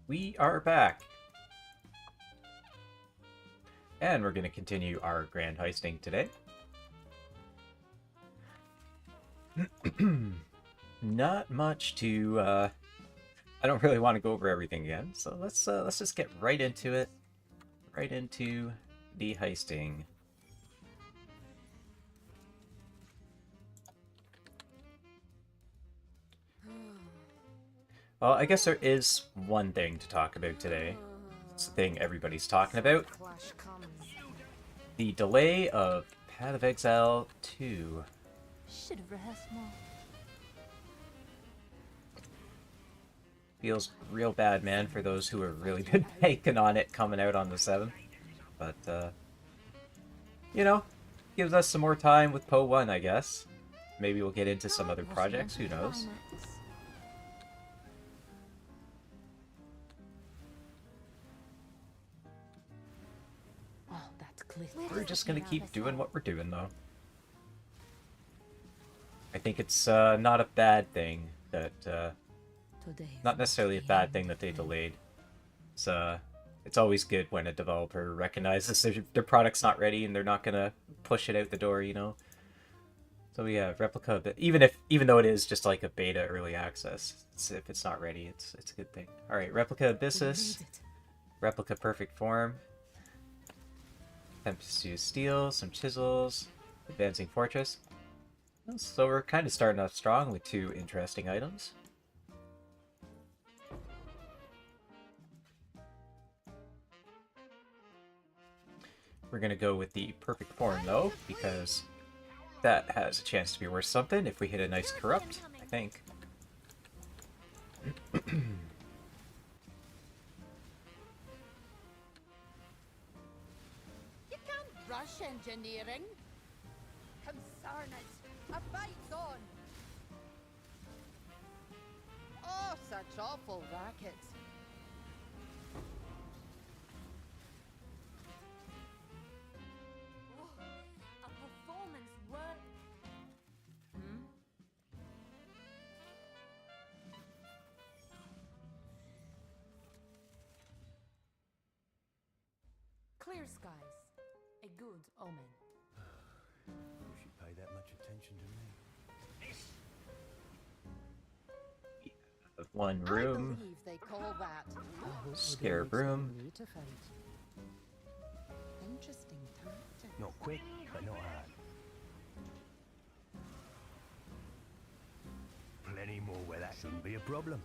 We are back. And we're going to continue our grand heisting today. Not much to... I don't really want to go over everything again, so let's just get right into it. Right into the heisting. Well, I guess there is one thing to talk about today. It's the thing everybody's talking about. The delay of Path of Exile 2. Should have rehearsed more. Feels real bad, man, for those who have really been banking on it coming out on the 7th. But, you know, gives us some more time with PoE 1, I guess. Maybe we'll get into some other projects, who knows. We're just gonna keep doing what we're doing, though. I think it's not a bad thing that, not necessarily a bad thing that they delayed. It's always good when a developer recognizes their product's not ready and they're not gonna push it out the door, you know? So yeah, Replica, even though it is just like a beta early access, if it's not ready, it's a good thing. Alright, Replica Abyssus, Replica Perfect Form, Tempestuous Steel, some Chisels, Advancing Fortress. So we're kind of starting off strong with 2 interesting items. We're going to go with the Perfect Form, though, because that has a chance to be worth something if we hit a nice Corrupt, I think. You can't rush engineering. Concern it. A fight's on. Oh, such awful rackets. A performance worth. Clear skies. A good omen. Wish you'd pay that much attention to me. One I room, believe they call that. Scarab Room. Interesting tactic. Not quick, but not hard. Plenty more where that shouldn't be a problem.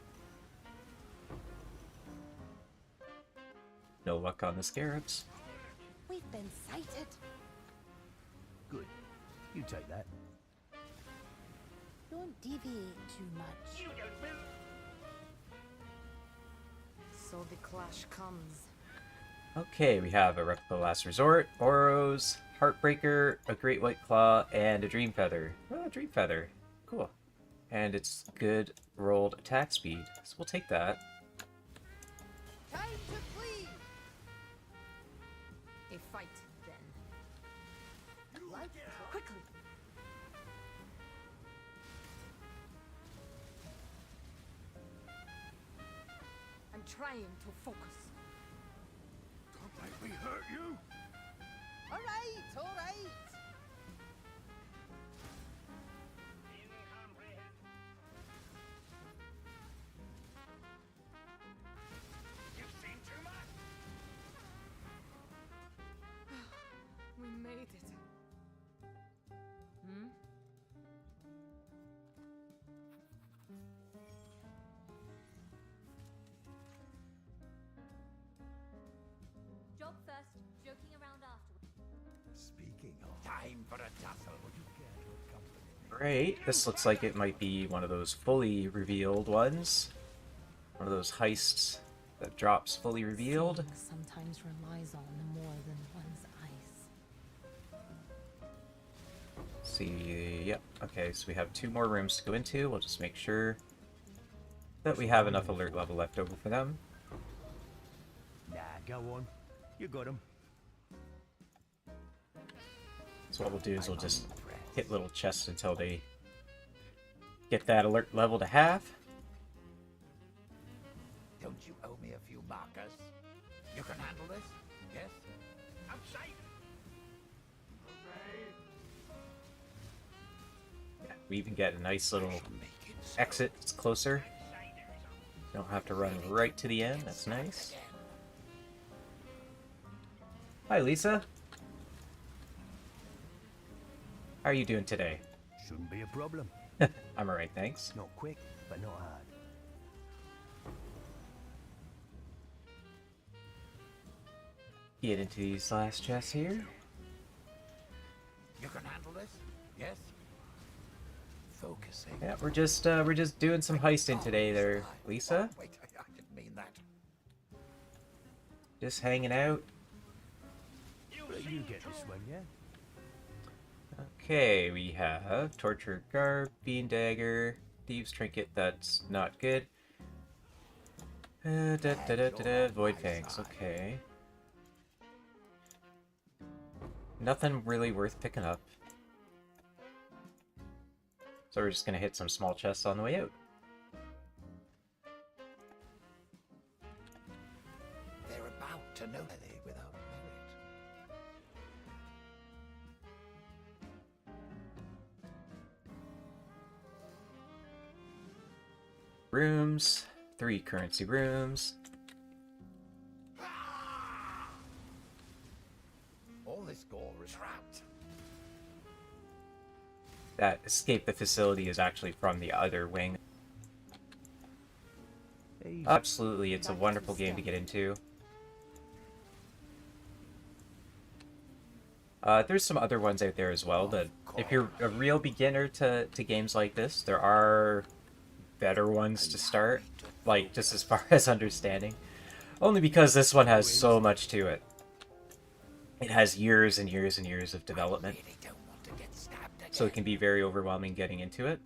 No luck on the Scarabs. We've been sighted. Good. You take that. Don't deviate too much. So the clash comes. Okay, we have a Replica Last Resort, Oros, Heartbreaker, a Great White Claw, and a Dream Feather. Oh, a Dream Feather. Cool. And it's good rolled attack speed, so we'll take that. Time to flee. A fight, then. Like Quickly. I'm trying to focus. Don't make me hurt you. all right, all right. You've seen too much. We made it. Job first, joking around afterwards. Speaking of time for a tussle, would you care to accompany me? Great. This looks like it might be one of those fully revealed ones. One of those heists that drops fully revealed. Seeing sometimes relies on more than one's eyes. See, yep. Okay, so we have 2 more rooms to go into. We'll just make sure that we have enough alert level left over for them. Nah, go on. You got him. So what we'll do is we'll just hit little chests until they get that alert level to half. Don't you owe me a few markers. You can handle this? Yes? I'm safe. We even get a nice little exit. It's closer. Don't have to run right to the end. That's nice. Hi, Lisa. How are you doing today? Shouldn't be a problem. I'm alright, thanks. Not quick, but not hard. Get into these last chests here. You can handle this? Yes? Focusing. Yeah, we're just doing some heisting today there, Lisa. Wait, I didn't mean that. Just hanging out. You get this one, yeah? Okay, we have Tortured Garb, Bean Dagger, Thieves Trinket, that's not good. Void Fangs, okay. Nothing really worth picking up. So we're just gonna hit some small chests on the way out. They're about to know they without merit. Rooms, 3 currency rooms. All this gore is trapped. That escape the facility is actually from the other wing. Absolutely, it's a wonderful game to get into. There's some other ones out there as well, but if you're a real beginner to games like this, there are better ones to start, like just as far as understanding. Only because this one has so much to it. It has years and years and years of development, so it can be very overwhelming getting into it.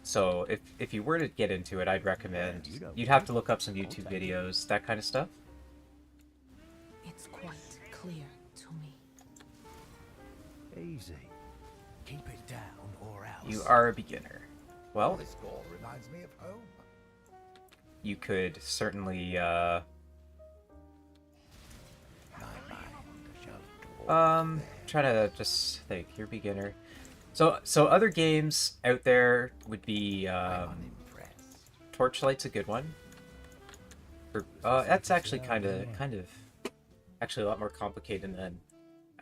So if you were to get into it, I'd recommend you'd have to look up some YouTube videos, that kind of stuff. It's quite clear to me. Easy. Keep it down or else. You are a beginner. All Well, this gore reminds me of home. you could certainly My mind shall try to just think, you're a beginner. So other games out there would be unimpressed. Torchlight's a good one. That's actually kind of actually a lot more complicated than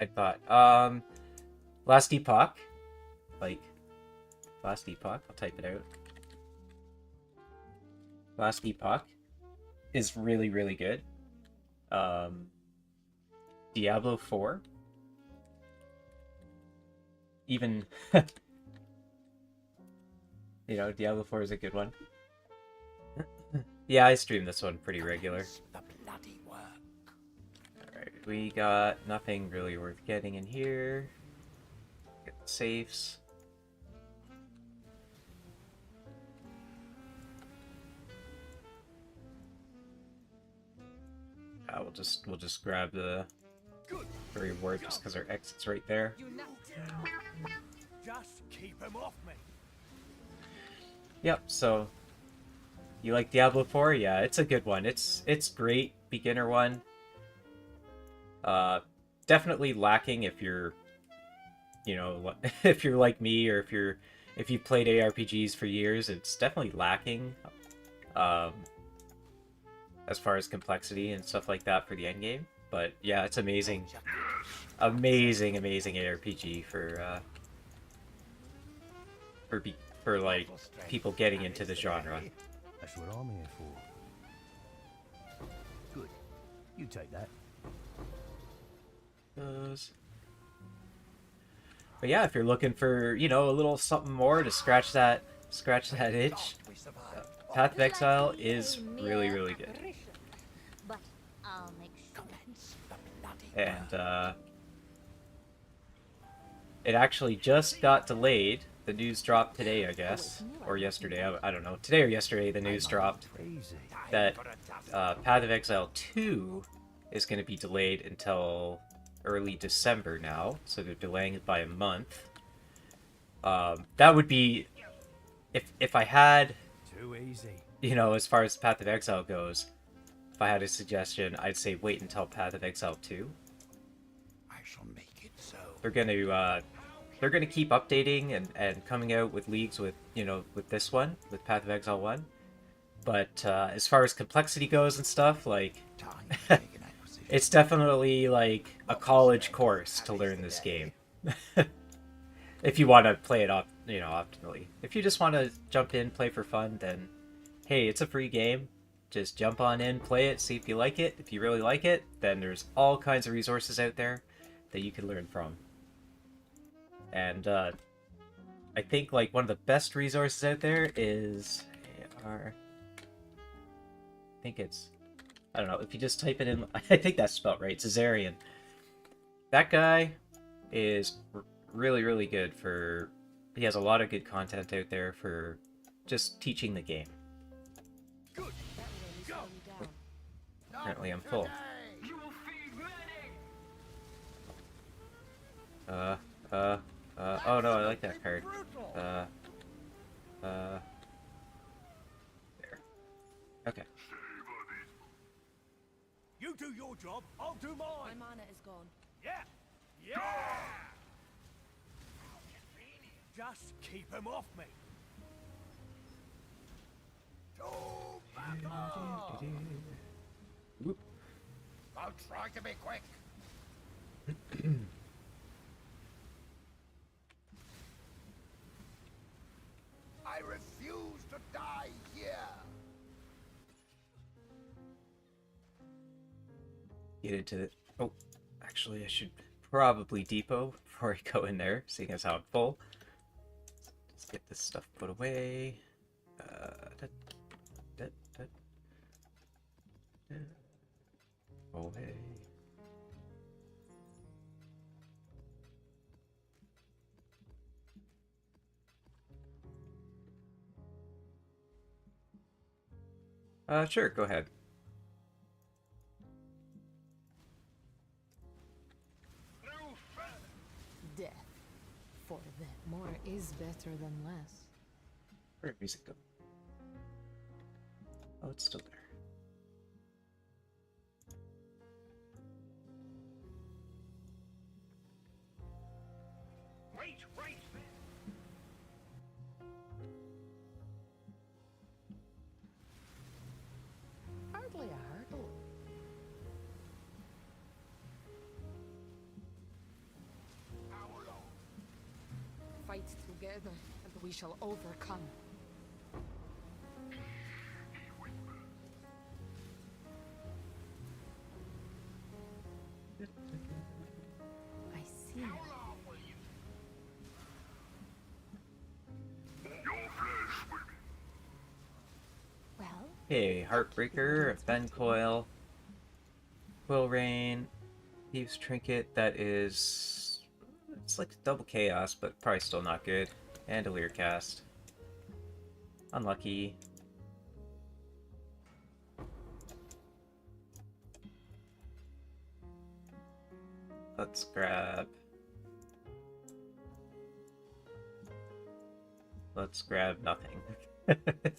I thought. Last Epoch, Last Epoch, I'll type it out. Last Epoch is really, really good. Diablo 4. Even, you know, Diablo 4 is a good one. Yeah, I stream this one pretty regular. The bloody work. Alright, we got nothing really worth getting in here. Get the safes. We'll just grab the reward just because our exit's right there. Just keep him off me. Yep, so you like Diablo 4? Yeah, it's a good one. It's great, beginner one. Definitely lacking if you're, you know, if you're like me, or if you've played ARPGs for years. It's definitely lacking as far as complexity and stuff like that for the end game. But yeah, it's amazing, amazing ARPG for like people getting into the genre. That's what I'm here for. Good. You take that. But yeah, if you're looking for, you know, a little something more to scratch that itch, Path of Exile is really, really good. But I'll make sure. And it actually just got delayed. The news dropped today, I guess, or yesterday. I don't know. Today or yesterday, the news dropped that Path of Exile 2 is going to be delayed until early December now, so they're delaying it by a month. That would be, if I had Too easy. You know, as far as Path of Exile goes, if I had a suggestion, I'd say wait until Path of Exile 2. I shall make it so. They're gonna keep updating and coming out with leagues with, you know, with this one, with Path of Exile 1. But as far as complexity goes and stuff, like, Time to make an acquisition. it's definitely like a college course to learn this game. If you want to play it up, you know, optimally. If you just want to jump in, play for fun, then hey, it's a free game. Just jump on in, play it, see if you like it. If you really like it, then there's all kinds of resources out there that you can learn from. And I think like one of the best resources out there is I think it's, I don't know, if you just type it in, I think that's spelled right, Caesarian. That guy is really, really good for, he has a lot of good content out there for just teaching the game. Good. Go. Apparently I'm full. Oh no, I like that card. There. Okay. You do your job, I'll do My mine. mana is gone. Yeah. Yeah. Just keep him off me. Oh, back off. Whoop. I'll try to be quick. I refuse to die here. Get into it. Oh, actually, I should probably depot before I go in there, seeing as how I'm full. Let's get this stuff put away. Away. Sure, go ahead. Death. For that, more is better than less. Where'd music go? Oh, it's still there. Wait. Hardly a hurdle. Fight together, and we shall overcome. I see. Well, Hey, Heartbreaker, Ben Coil, Quill Rain, Thieves Trinket, that is... It's like double chaos, but probably still not good. And a Leer Cast. Unlucky. Let's grab... Let's grab nothing.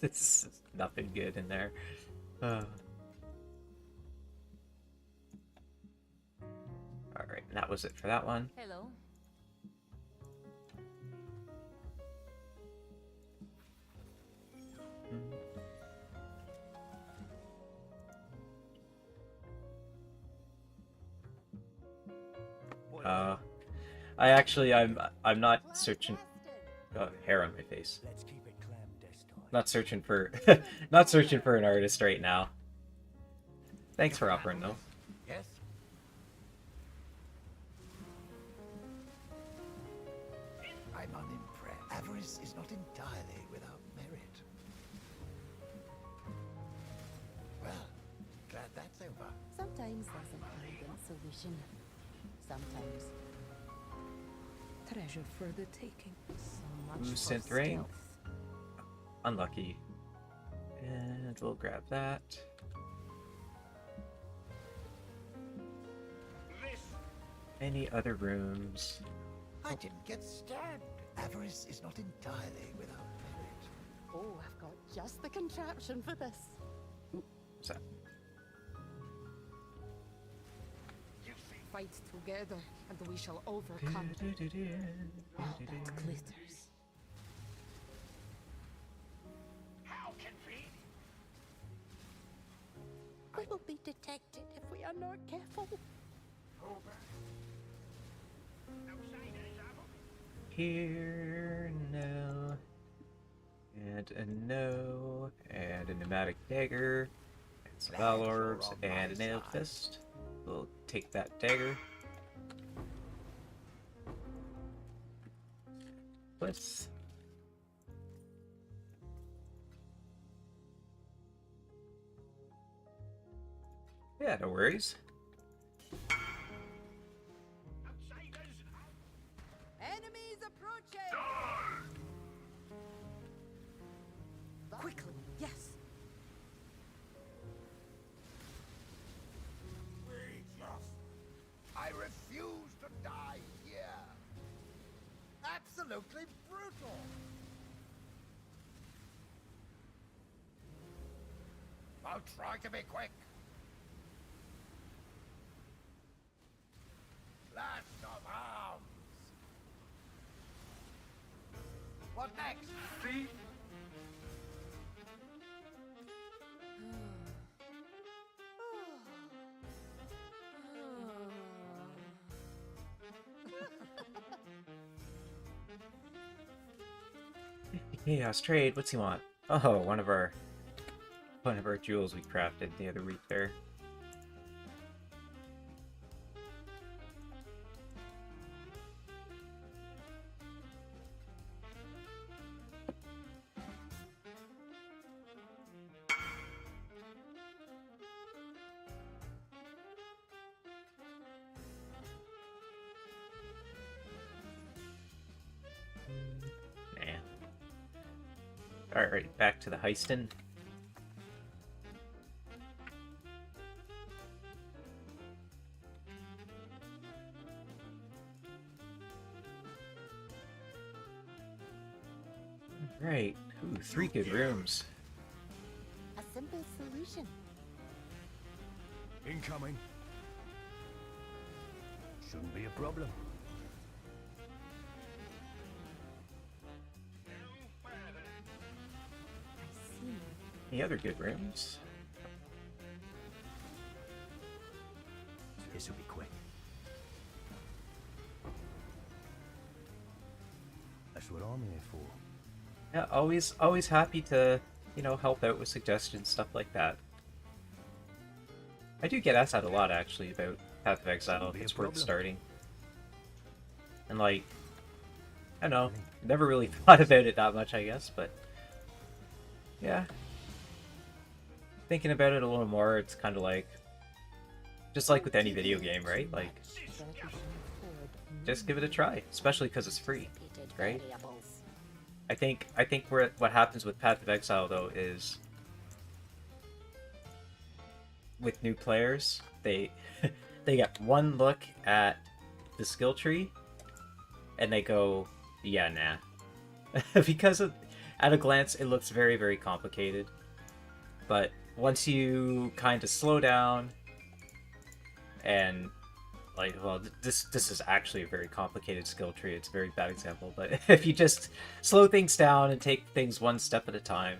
It's nothing good in there. Alright, and that was it for that one. Hello. I'm not searching. Hair on my face. Let's keep it clandestine. Not searching for, not searching for an artist right now. Thanks for offering though. Yes. I'm unimpressed. Avarice is not entirely without merit. Well, glad that's over. sometimes there's an elegant solution. Sometimes treasure for the taking. So much Ooh, for synth ring. stealth. Unlucky. And we'll grab that. Any other rooms? I didn't get stabbed. Avarice is not entirely without merit. Oh, I've got just the contraption for this. What's that? Fight together, and we shall overcome. Oh, that glitters. How convenient. We will be detected if we are not careful. Here, no. And a no. And a pneumatic dagger. And some battle orbs. And a nail fist. We'll take that dagger. Let's. Yeah, no worries. Enemies approaching! Quickly, yes. I refuse to die here. Absolutely brutal. I'll try to be quick. Blast of arms. What next? See? Chaos trade. What's he want? Oh, one of our jewels we crafted the other week there. Alright, back to the heisting. Right. Ooh, 3 good rooms. A simple solution. Incoming. Shouldn't be a problem. I see. Any other good rooms? This will be quick. That's what I'm here for. Yeah, always happy to, you know, help out with suggestions, stuff like that. I do get asked that a lot, actually, about Path of Exile, if it's worth starting. And, like, I don't know, never really thought about it that much, I guess, but yeah. Thinking about it a little more, it's kind of like, just like with any video game, right? Like, just give it a try, especially because it's free, right? I think what happens with Path of Exile, though, is with new players, they get one look at the skill tree, and they go, yeah, nah. Because at a glance, it looks very, very complicated. But once you kind of slow down, and like, well, this is actually a very complicated skill tree. It's a very bad example, but if you just slow things down and take things one step at a time,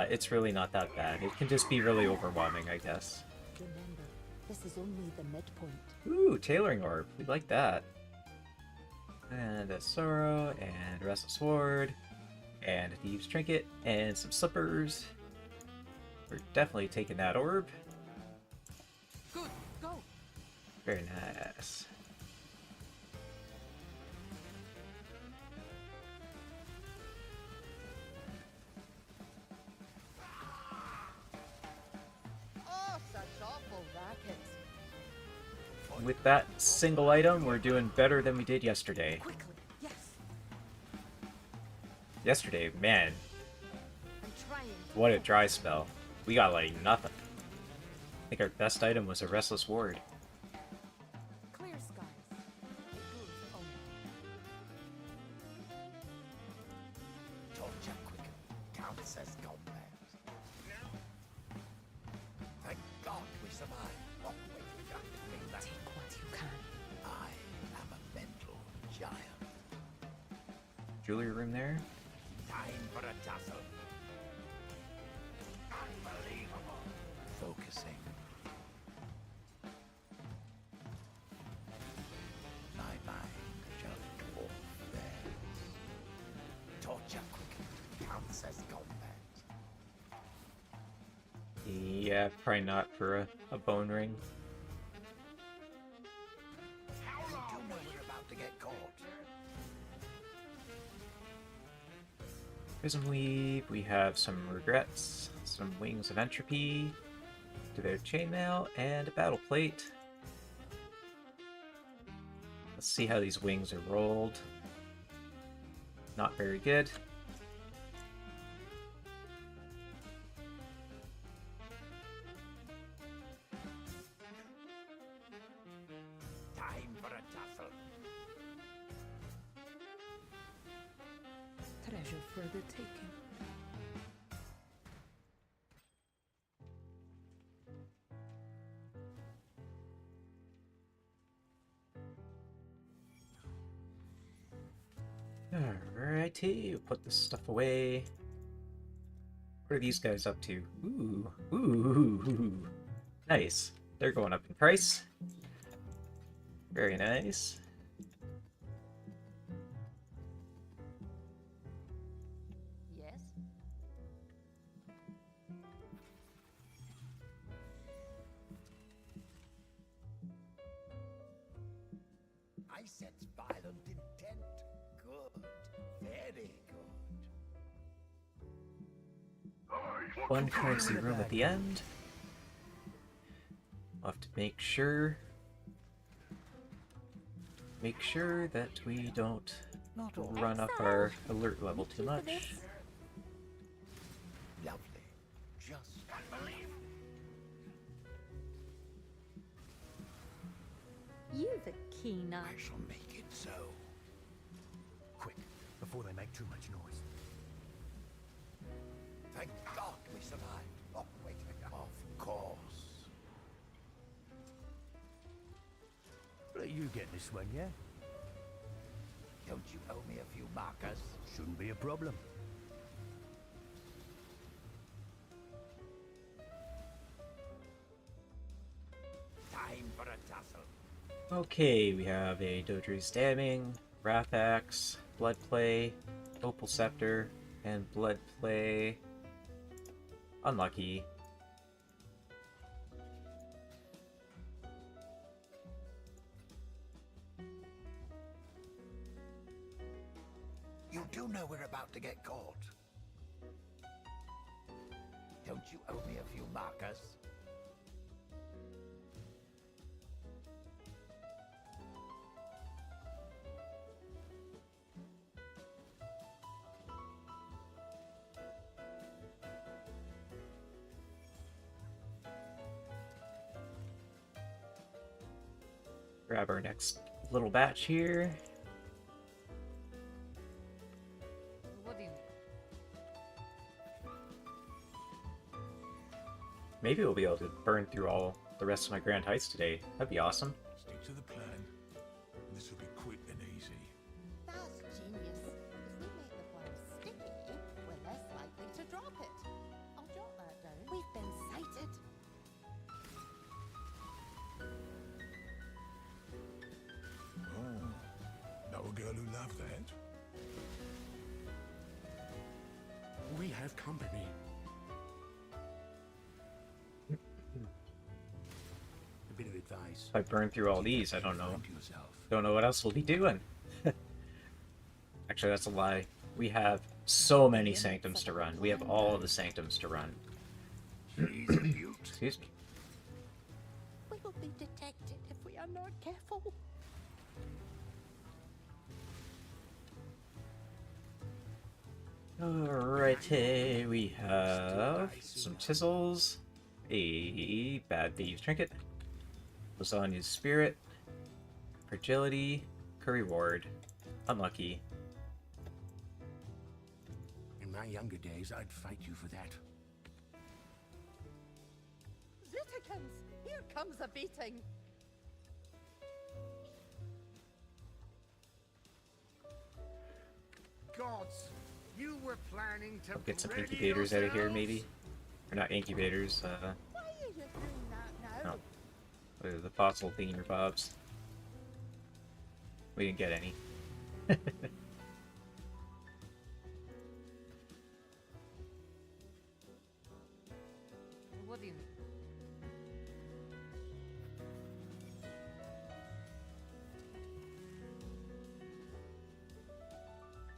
it's really not that bad. It can just be really overwhelming, I guess. Remember, this is only the midpoint. Ooh, tailoring orb. We like that. And a sorrow, and a restless sword, and a thieves trinket, and some slippers. We're definitely taking that orb. Good, go. Very nice. Oh, such awful rackets. With that single item, we're doing better than we did yesterday. Quickly, yes. Yesterday, man, I'm trying. what a dry spell. We got like nothing. I think our best item was a restless ward. Clear skies. A good omen. Torture quick. Down survive. Oh, wait, Take what you can. I am a mental giant. Jewelry room there. Time for a tussle. Unbelievable. Focusing. My mind just dwarf theirs. Torture quickened counts as combat. Yeah, probably not for a bone ring. How long? You know we're about to get caught. Prism weave. We have some regrets, some wings of entropy, devoted chainmail, and a battle plate. Let's see how these wings are rolled. Not very good. Time for a tussle. Treasure for the taking. Alrighty, we'll put this stuff away. What are these guys up to? Ooh, ooh, nice. They're going up in price. Very nice. Yes? I sense violent intent. Good. Very good. One currency room at the end. I'll have to make sure that we don't Not all. run up our alert level too much. Lovely. Just unbelievable. You've a keen eye. I shall make it so. Quick, before they make too much noise. Thank God we survived. Oh, wait. Of course. Let you get this one, yeah? Don't you owe me a few markers? Shouldn't be a problem. Time for a tussle. Okay, we have a Dodri's Damning, Wrath Axe, Blood Play, Opal Scepter, and Blood Play. Unlucky. You do know we're about to get caught. Don't you owe me a few markers? Grab our next little batch here. What do you Maybe we'll be able to burn through all the rest of my Grand Heist today. That'd be awesome. Stick to the plan. This will be quick and easy. That's genius. If we make the plan sticky, we're less likely to drop it. I'll jot that down. We've been sighted. Oh, know a girl who loved that? We have company. A bit of advice. If I burn through all these, I don't know. Find yourself. Don't know what else we'll be doing. Actually, that's a lie. We have so many sanctums to run. We have all of the sanctums to run. She's a beaut. Excuse me. We will be detected if we are not careful. Alrighty, we have some chisels, a bad thieves trinket, lasagna's spirit, fragility, curry ward, unlucky. In my younger days, I'd fight you for that. Zitikins, here comes a beating. Gods, you were planning to I'll get some ready incubators out of here, yourselves? maybe. Or not incubators, Why are you doing that now? no. What are the fossil beaner bobs. We didn't get any. What do you mean?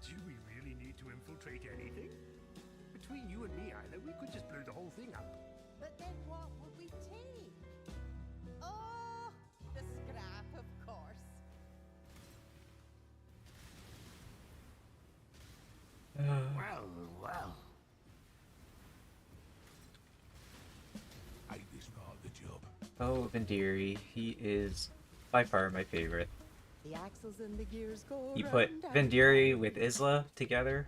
Do we really need to infiltrate anything? Between you and me, Isla, we could just blow the whole thing up. But then what would we take? Oh, the scrap, of course. Well, well. Hate this part of the job. Oh, Vendiri. He is by far my favorite. The axles and the gears go You put round and Vendiri round. with Isla together,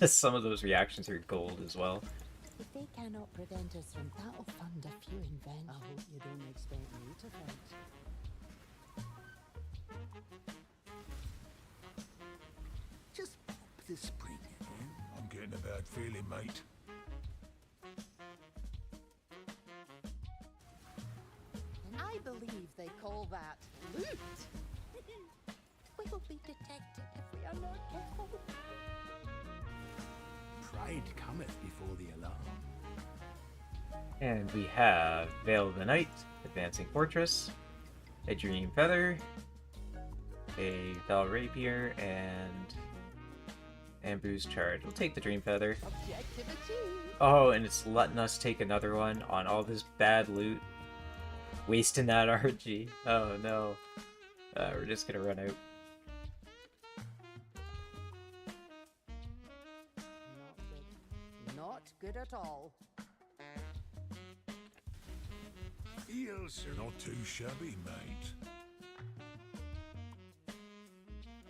some of those reactions are gold as well. If they cannot prevent us from that'll fund a few inventions. I hope you don't expect me to fight. Just pop the spring in. I'm getting a bad feeling, mate. I believe they call that loot. We will be detected if we are not careful. Pride cometh before the alarm. And we have Veil of the Night, Advancing Fortress, a Dream Feather, a Val Rapier, and Ambu's Charge. We'll take the Dream Feather. Objective achieved. Oh, and it's letting us take another one on all this bad loot. Wasting that RG. Oh no. We're just gonna run out. Not good at all. Feels Not too shabby, mate.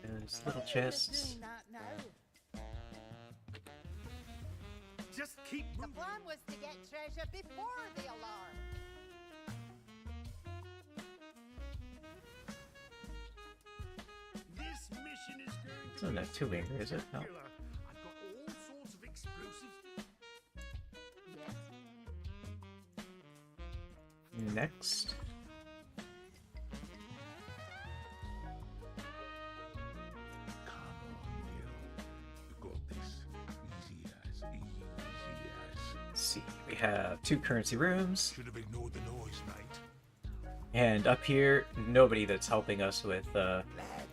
There's little Just chests. doing that now. just keep The moving. plan was to get treasure before the alarm. This mission is going to It's not a two-winger, is it? No. killer. I've got all sorts of explosives. Yes. Next. Come on, Neil. You got this. Easy as, easy as. Let's see. We have 2 currency rooms. Should have ignored the noise, mate. And up here, nobody that's helping us with Glad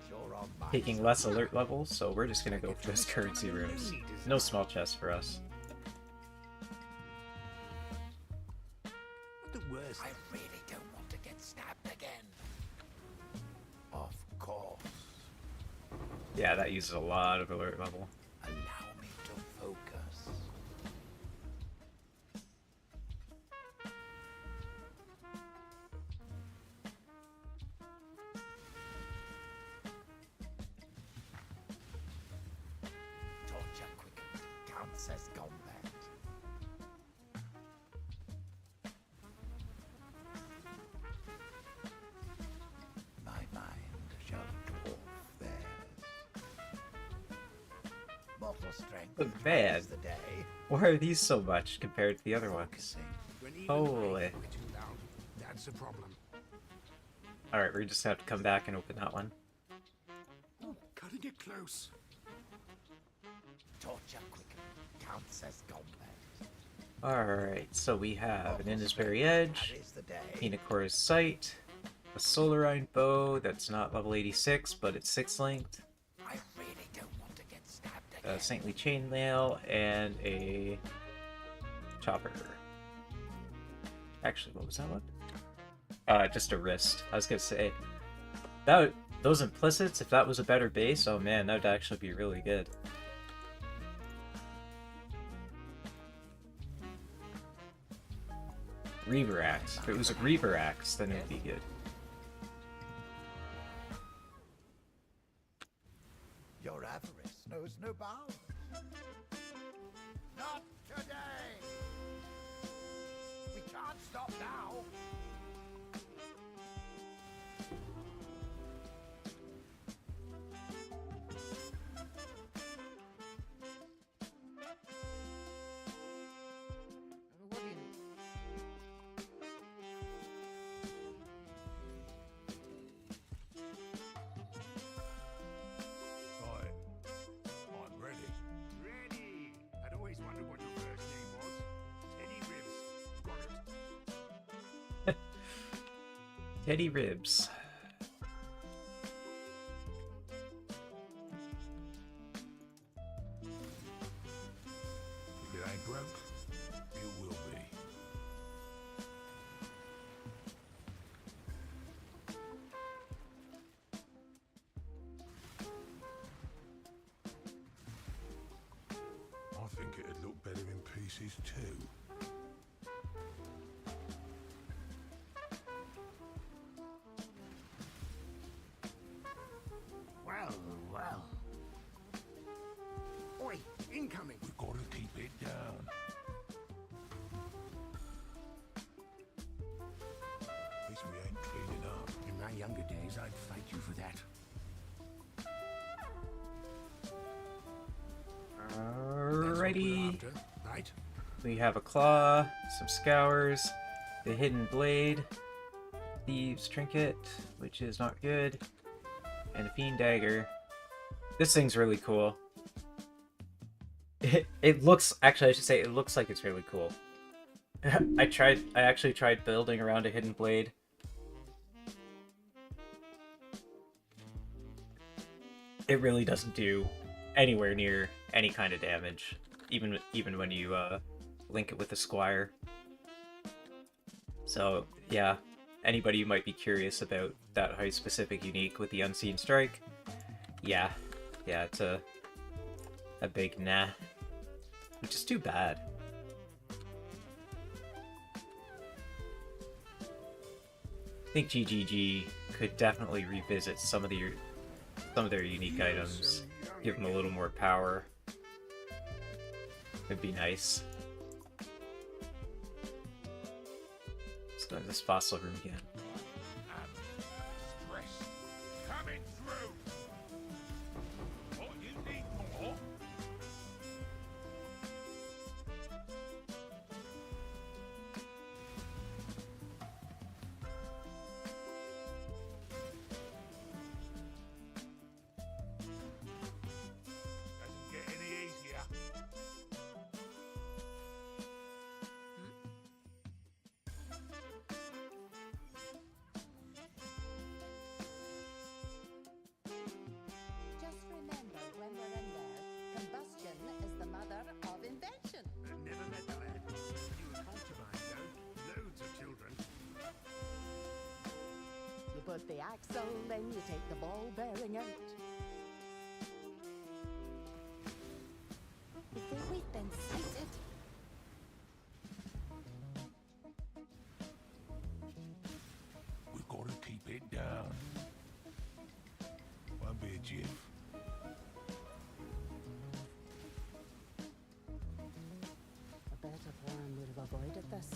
you're on my taking side. less alert levels, so we're just gonna go for those currency rooms. No small chests for us. The worst. I really don't want to get stabbed again. Of course. Yeah, that uses a lot of alert level. Allow me to focus. Torture quickened. Counts as combat. My mind shall dwarf theirs. Mortal strength. But man, is the day. why are these so much compared to the other ones? Focusing. When even Holy. I talk too loud, that's a problem. Alright, we just have to come back and open that one. Oh, cutting it close. Torture quickened. Counts as combat. Alright, so we have an Mortal Indusberry strength Edge, carries the day. Phoenix Sight, a Solarine Bow that's not level 86, but it's 6-linked, I really don't want to get stabbed again. a Saintly Chainmail, and a Chopper. Actually, what was that one? Just a wrist. I was gonna say, those implicits, if that was a better base, oh man, that would actually be really good. Reaver Axe. If it was a Reaver Axe, then it would be good. Your avarice knows no bounds. Not today. We can't stop now. Teddy Ribs. If it ain't broke, it will be. I think it'd look better in pieces too. Well, well. Oi, incoming. We've got to keep it down. At least we ain't cleaning up. In my younger days, I'd fight you for that. That's what we're Alrighty. after, right? We have a claw, some scours, the hidden blade, thieves trinket, which is not good, and a fiend dagger. This thing's really cool. It looks, actually I should say, it looks like it's really cool. I actually tried building around a hidden blade. It really doesn't do anywhere near any kind of damage, even when you link it with a squire. So yeah, anybody who might be curious about that Heist specific unique with the Unseen Strike, yeah, it's a big nah, which is too bad. I think GGG could definitely revisit some of their unique items, give them a little more power. It'd be nice. Let's go to this fossil room again. Express coming through. What you need more? Doesn't get any easier. Just remember when we're in there, combustion is the mother of invention. Never met the lad. You were concubine, though. Loads of children. You put the axle, then you take the ball bearing out. You think we've been sighted? We've got to keep it down. Won't be a jiff. A better plan would have avoided this.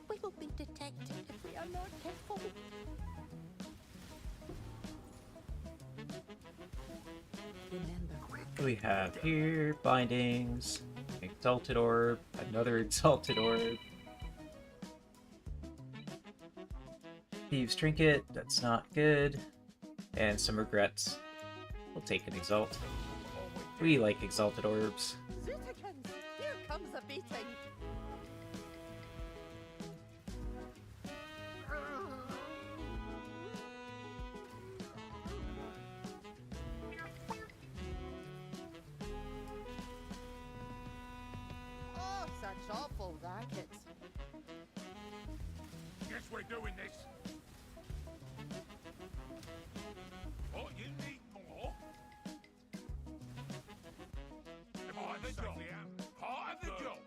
We will be detected if we are not careful. Remember, We have here bindings, exalted orb, another exalted orb, thieves trinket, that's not good, and some regrets. We'll take an exalt. We like exalted orbs. Zootikins, here comes a beating. Oh, such awful rackets. Guess we're doing this. What you need more? Part of the job. Part of the job.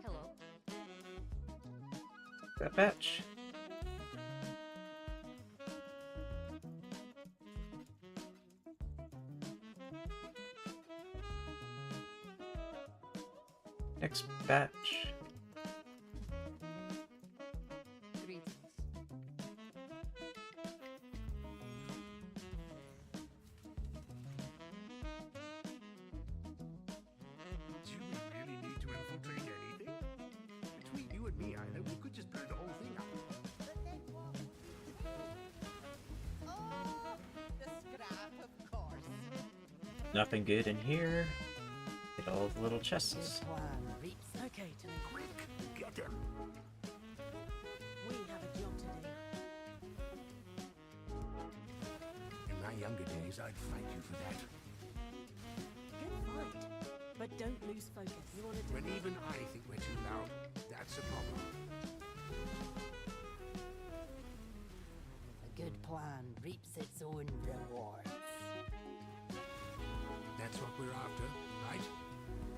Hello. That batch. Next batch. Greetings. Do we really need to infiltrate anything? Between you and me, Isla, we could just blow the whole thing up. But then what? Oh, the scrap, of course. Nothing good in here. Get all the little chests. Plan reaps. Okay, to me. Quick! Get him. We have a job to do. In my younger days, I'd fight you for that. Good fight. But don't lose focus. You want to do When even I think we're too loud, that's a problem. a good plan reaps its own rewards. That's what we're after, right?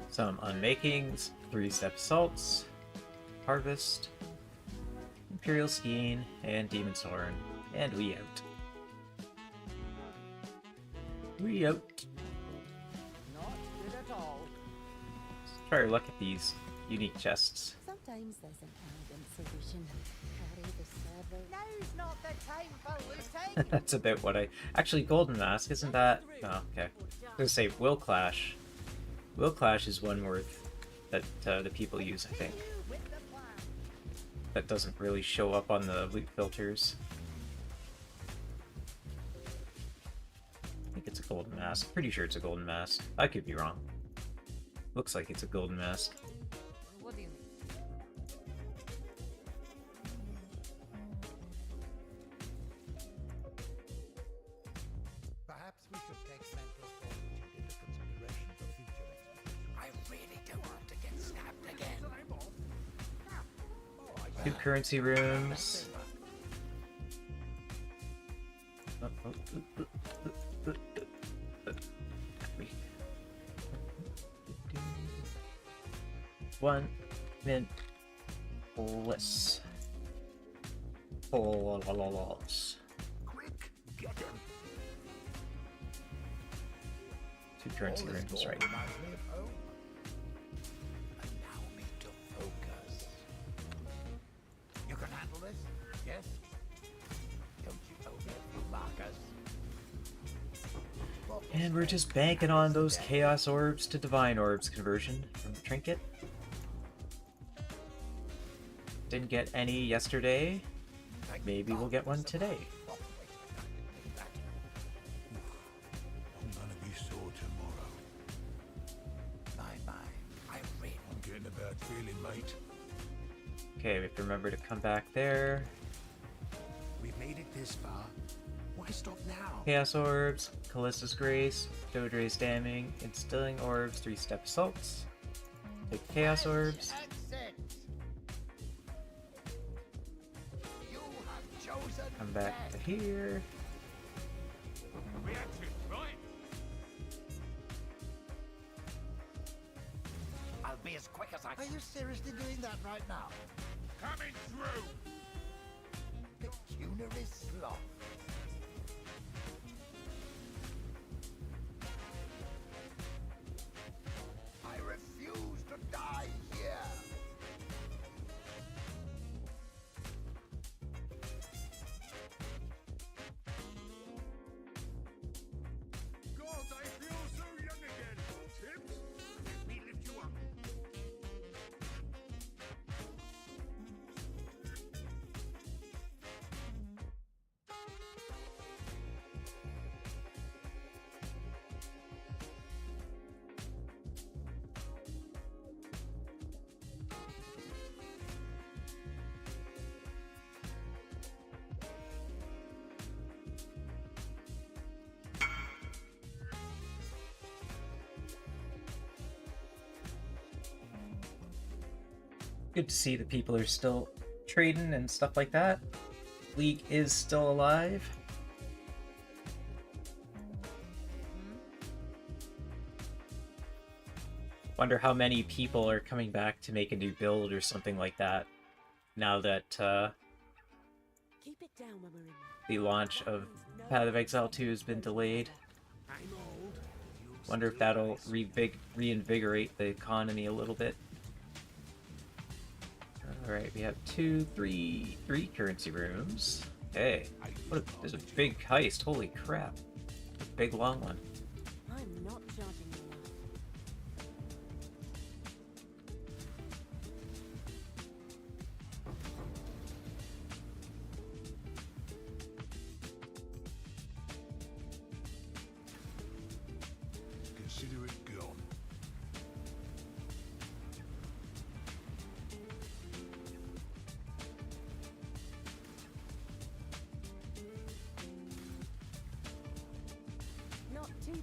Some unmakings, 3-step assaults, harvest, imperial skiing, and demon's horn, and we out. We out. Not good at all. Let's try our luck at these unique chests. Sometimes there's an elegant solution. Carry the server. Now's not the time for looting. That's about what I... Actually, Golden Mask, isn't that... Oh, okay. I was gonna say Will Clash. Will Clash is one worth that the people use, I think. With the plan. That doesn't really show up on the loot filters. I think it's a Golden Mask. Pretty sure it's a Golden Mask. I could be wrong. Looks like it's a Golden Mask. What do you mean? Perhaps we should take mental fortitude into consideration for future expeditions. I really don't want to get stabbed again. Two currency rooms. One mint bliss. Quick, get him. Two currency All this rooms, gold right? reminds me of home. Allow me to focus. You can handle this? Yes? Don't you owe me a few markers? And we're just banking on those Chaos Orbs to Divine Orbs conversion from the Trinket. Didn't get any yesterday. Maybe we'll get one today. I'm gonna be sore tomorrow. My, I really I'm getting a bad feeling, mate. Okay, we have to remember to come back there. We've made it this far. Why stop now? Chaos Orbs, Callista's Grace, Dodre's Damning, Instilling Orbs, 3-step assaults. Take Chaos Orbs. exit. You have chosen Come back to death. here. We exit, right? I'll be as quick as I can. Are you seriously doing that right now? Coming through! Pecuniary sloth. I refuse to die here. God, I feel so young again. Tips, let me lift you up. Good to see that people are still trading and stuff like that. League is still alive. Wonder how many people are coming back to make a new build or something like that now that Keep it down when we're in there. the launch of Path of Exile 2 has been delayed. I'm old. You'll Wonder if still that'll nice. reinvigorate the economy a little bit. Alright, we have three currency rooms. Hey, there's a big heist, holy crap. Big long one. I'm not judging you enough. Consider it gone.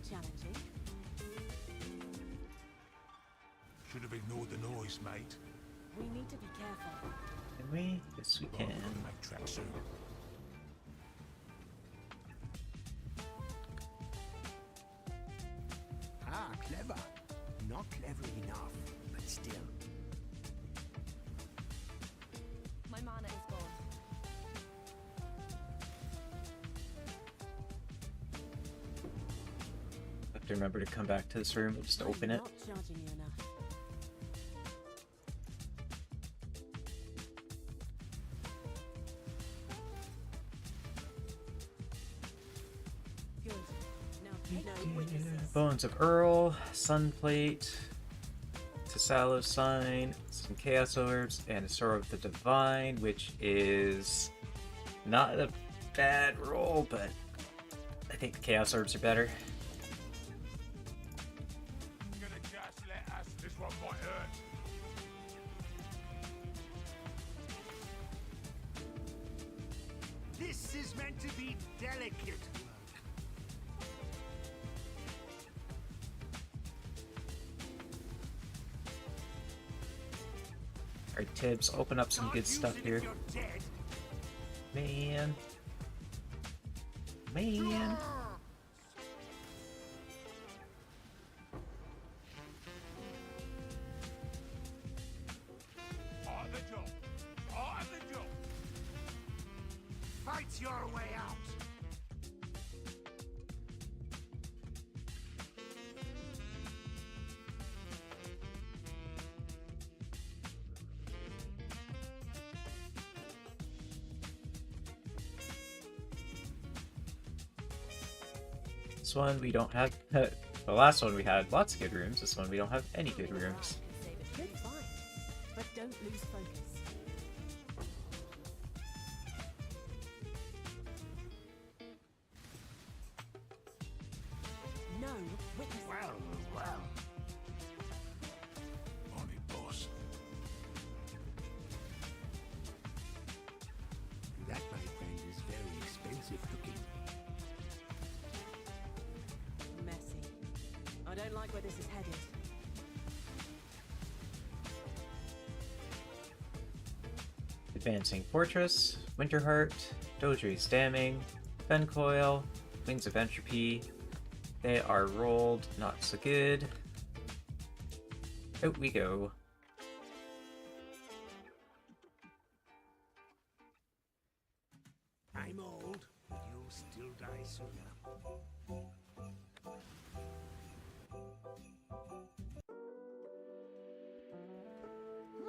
challenging. Should have ignored the noise, mate. We need to be careful. Can we? Yes, we Right, can. we've got to make tracks soon. Ah, clever. Not clever enough, but still. My mana is gone. Have to remember to come back to this room and just open it. Not charging you enough. Good. Now take no witnesses. Bones of Earl, Sunplate, Tesalo's Sign, some Chaos Orbs, and a Sword of the Divine, which is not a bad roll, but I think the Chaos Orbs are better. Gonna just let us. This one might hurt. This is meant to be delicate. Alright, Tibbs, open up some Can't good use stuff it here. if you're dead. Man. Man. Part of the job. Part of the job. Fight your way out. This one we don't have. The last one we had lots of good rooms. This one we don't have any good rooms. Save it. Good fight. But don't lose focus. No witnesses. Well. On it, boss. That, my friend, is very expensive looking. Messy. I don't like where this is headed. Advancing Fortress, Winterheart, Dodri's Damning, Fencoil, Wings of Entropy. They are rolled not so good. Out we go. I'm old, but you'll still die sooner.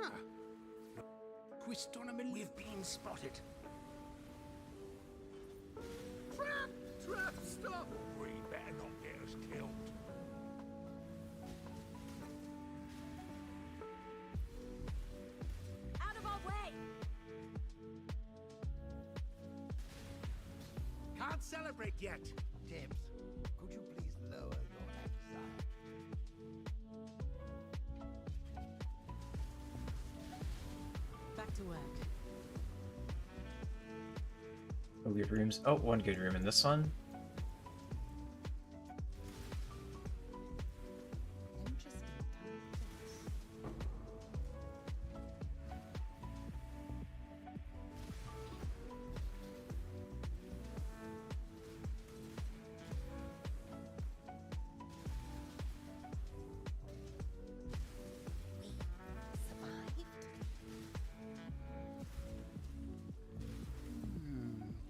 Ah. Twist on a minute. We've been spotted. Trap! Trap! Stop! We better not get us killed. Out of our way! Can't celebrate yet. Tibbs, could you please lower your anxiety? Back to work. No good rooms. Oh, one good room in this one. Interesting tactics. We survived.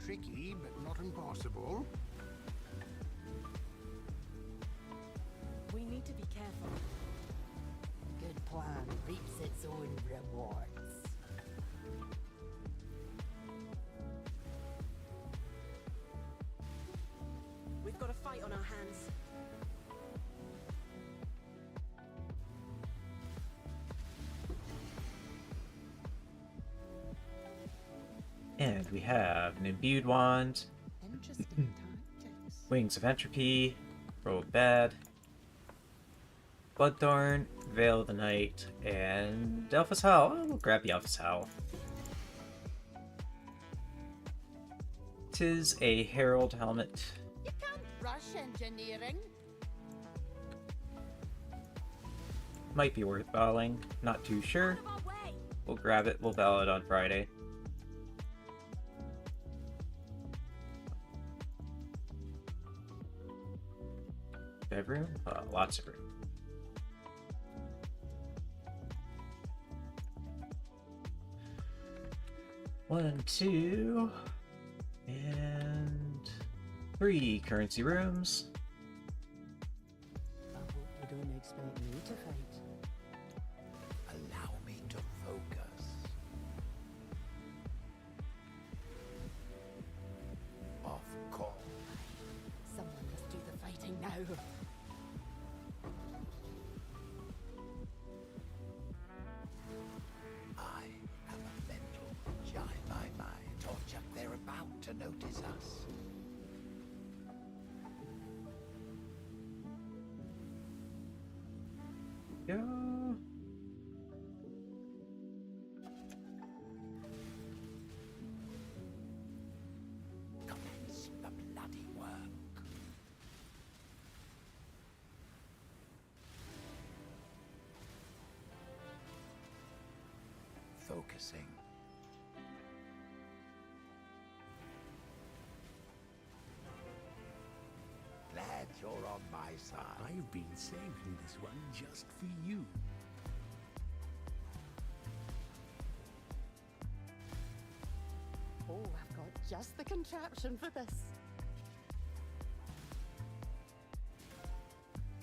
Tricky, but not impossible. We need to be careful. Good plan reaps its own rewards. We've got a fight on our hands. And we have an Imbued Wand, Interesting tactics. Wings of Entropy, rolled bad, Bloodthorn, Veil of the Night, and Alpha's Howl. Oh, we'll grab the Alpha's Howl. Tis a Herald helmet. You can't rush engineering. might be worth battling. Not too sure. We'll grab it. We'll battle it on Friday. Bedroom? Lots of room. One, two, and 3 currency rooms. I hope you don't expect me to fight. Allow me to focus. Of course. Someone must do the fighting now. I am a mental giant. My torch up. They're about to notice us. Go. Commence the bloody work. Focusing. Glad you're on my side. I've been saving this one just for you. Oh, I've got just the contraption for this.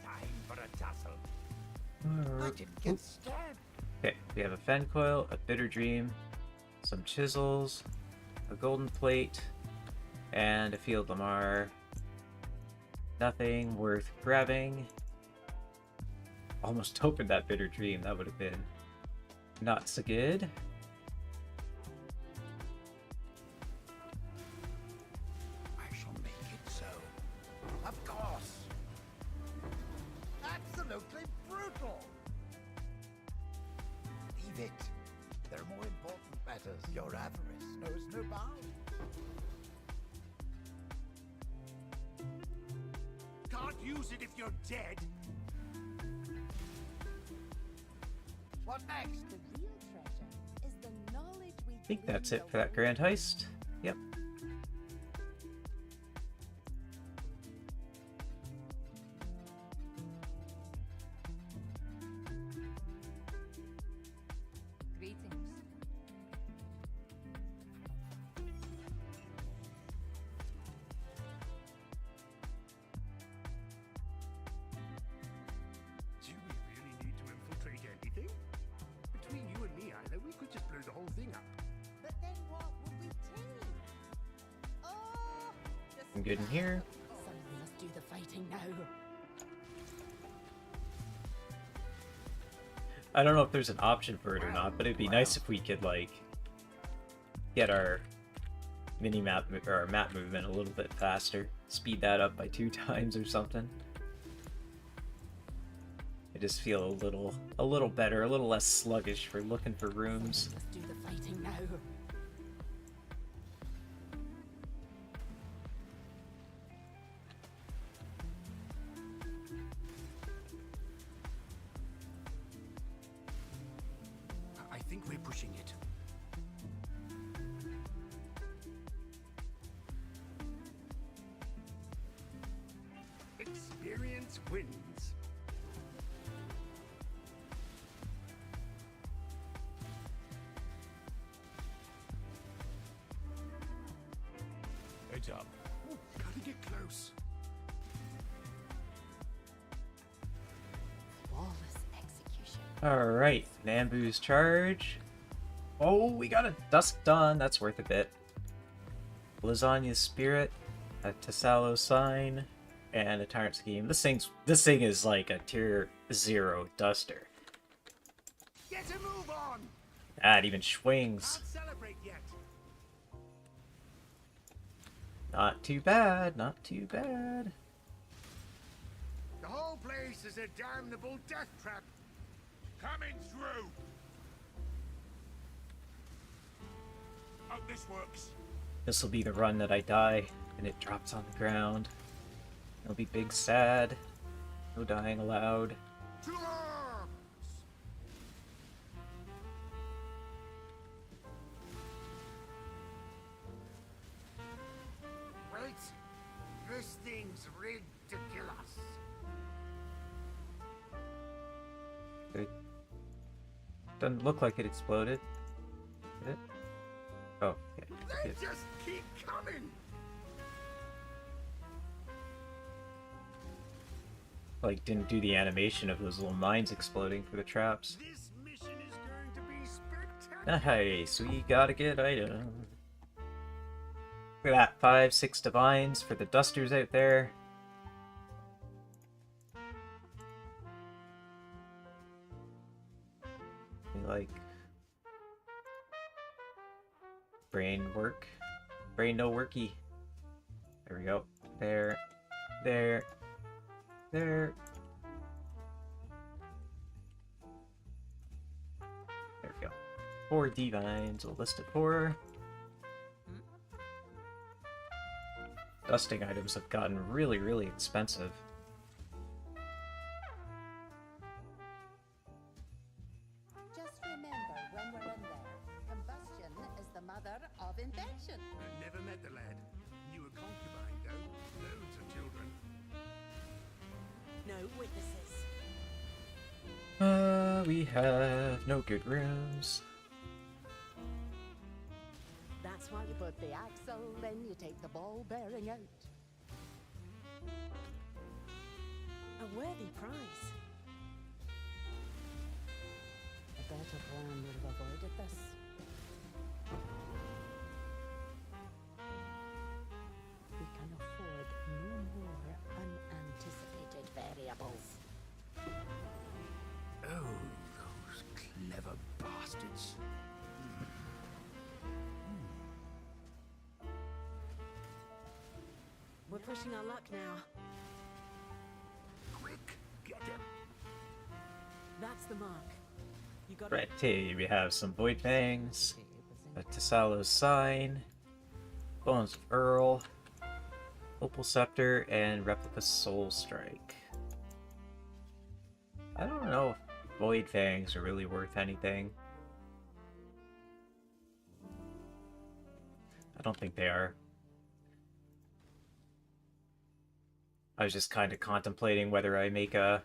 Time for a tussle. I Alright. didn't get stabbed. Okay, we have a fen coil, a bitter dream, some chisels, a golden plate, and a field lamar. Nothing worth grabbing. Almost opened that bitter dream. That would have been not so good. I shall make it so. Of course. Absolutely brutal. Leave it. There are more important matters. Your avarice knows no bounds. Can't use it if you're dead. What next? The real treasure is the knowledge we I think that's it for that grand heist. Yep. Greetings. Do we really need to infiltrate anything? Between you and me, Isla, we could just blow the whole thing up. But then what would we take? Oh, I'm good in here. someone must do the fighting now. I don't know if there's an option for it or not, but it'd be nice if we could, like, get our mini-map or our map movement a little bit faster. Speed that up by 2 times or something. I just feel a little better, a little less sluggish for looking for rooms. Someone must do the fighting now. I think we're pushing it. Experience wins. Heads up. Oh, gotta get close. Flawless execution. Alright, Nambu's charge. Oh, we got a Dusk Dawn, that's worth a bit. Lasagna's Spirit, a Tassalo Sign, and a Tyrant Scheme. This thing is like a tier 0 duster. Get a move on! That even swings. Can't celebrate yet. Not too bad, not too bad. The whole place is a damnable death trap. Coming through. Hope this works. This will be the run that I die, and it drops on the ground. It'll be big sad. No dying allowed. To arms! thing's rigged to kill us. It doesn't look like it exploded. Did it? Oh, yeah. They It did. just keep coming. Like, didn't do the animation of those little mines exploding for the traps. This mission is going to be spectacular. Nice, we got a good item. Look at that, 5, 6 divines for the dusters out there. We like brain work. Brain no worky. There we go. There. There. There. There we go. 4 divines, we'll list it for. Dusting items have gotten really, really expensive. Just remember when we're in there, combustion is the mother of invention. I never met the lad. Knew a concubine, though. Loads of children. No witnesses. We have no good rooms. That's why You put the axle, then you take the ball bearing out. a worthy prize. A better plan would have avoided this. We can afford no more unanticipated variables. Oh, those clever bastards. We're pushing our luck now. Quick, get him. That's the mark. You got Right, it. here we have some Void Fangs, a Tesalo's Sign, Bones of Earl, Opal Scepter, and Replica Soul Strike. I don't know if Void Fangs are really worth anything. I don't think they are. I was just kind of contemplating whether I make a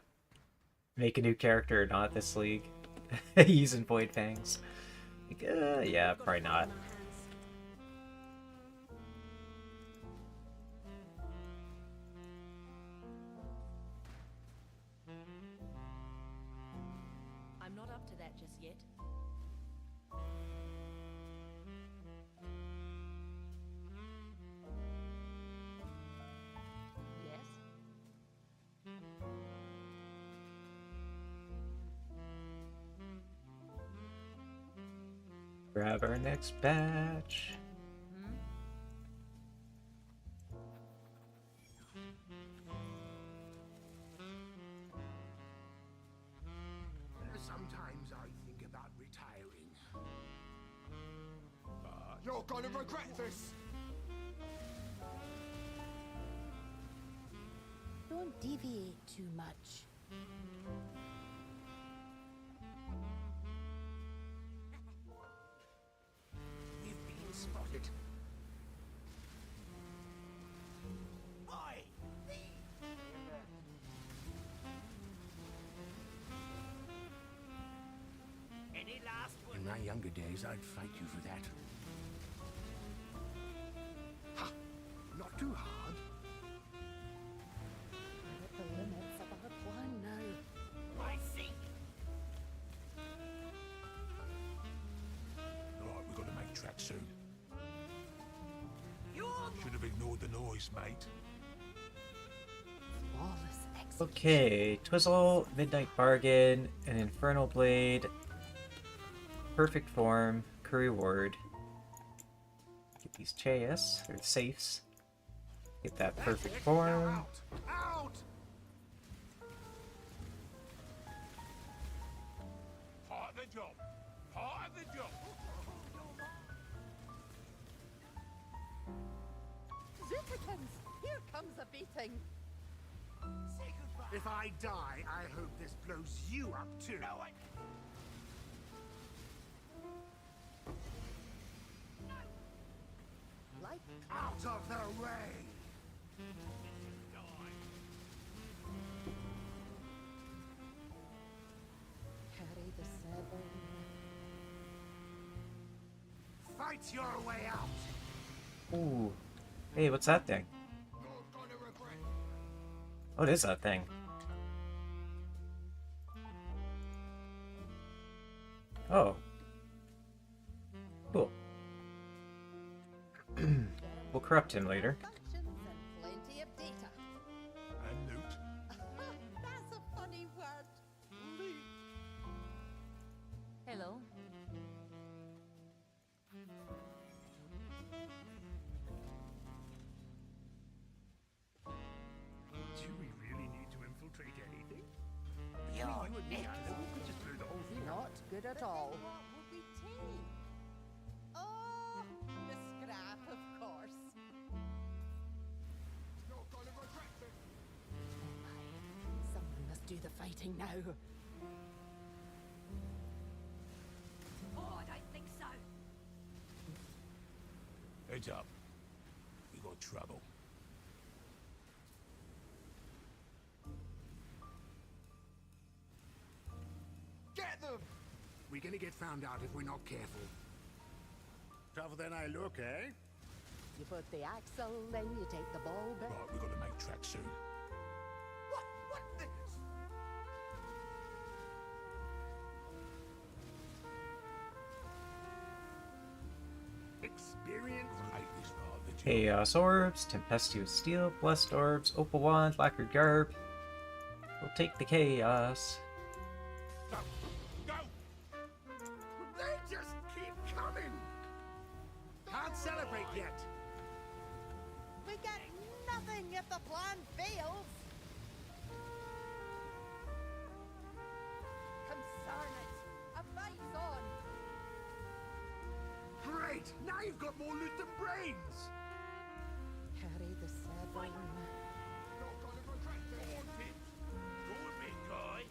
new character or not this league using Void Fangs. Like, yeah, We've got probably a fight not. on our hands. I'm not up to that just yet. Yes? Grab our next batch. Sometimes I think about retiring. You're gonna regret this! Don't deviate too much. We've been spotted. Oi! Any last one? In my younger days, I'd fight you for that. Ha! Not too hard. We're at the limits of our plan now. I see. Right, we've got to make tracks soon. You're Should have ignored the noise, mate. Flawless execution. Okay, Twizzle, Midnight Bargain, an Infernal Blade, Perfect Form, Curry Ward. Get these chayas, or safes. Get that perfect Now form. out! Out! Part of the job. Part of the job. Zootikins, here comes a beating. Say goodbye. If I die, I hope this blows you up too. No, I... Like Out of the way! Fight your way out. Ooh. Hey, what's that thing? What is that thing? Oh. Cool. We'll corrupt him later. Functions and plenty of data. And loot. That's a funny word. Loot. Hello. Do we really need to infiltrate anything? You're You and me, I know we could just blow the whole thing up. not good at all. What will we take? Oh, the scrap, of course. Someone must do the fighting now. Oh, I don't think so. Heads up. We got trouble. Get them! We're gonna get found out if we're not careful. Tougher than I look, eh? You put the axle, then you take the ball back. Right, we got to make tracks soon. What? What's this? Experience? I hate this part of the job. Chaos Orbs, Tempestuous Steel, Blessed Orbs, Opal Wand, Lacquered Garb. We'll take the Chaos. Go! Go! They just keep coming! Can't celebrate yet. We get nothing if the plan fails. Concern it. A fight's on. Great! Now you've got more loot than brains! Carry the seven. Go on, Pips. Go on, big guy.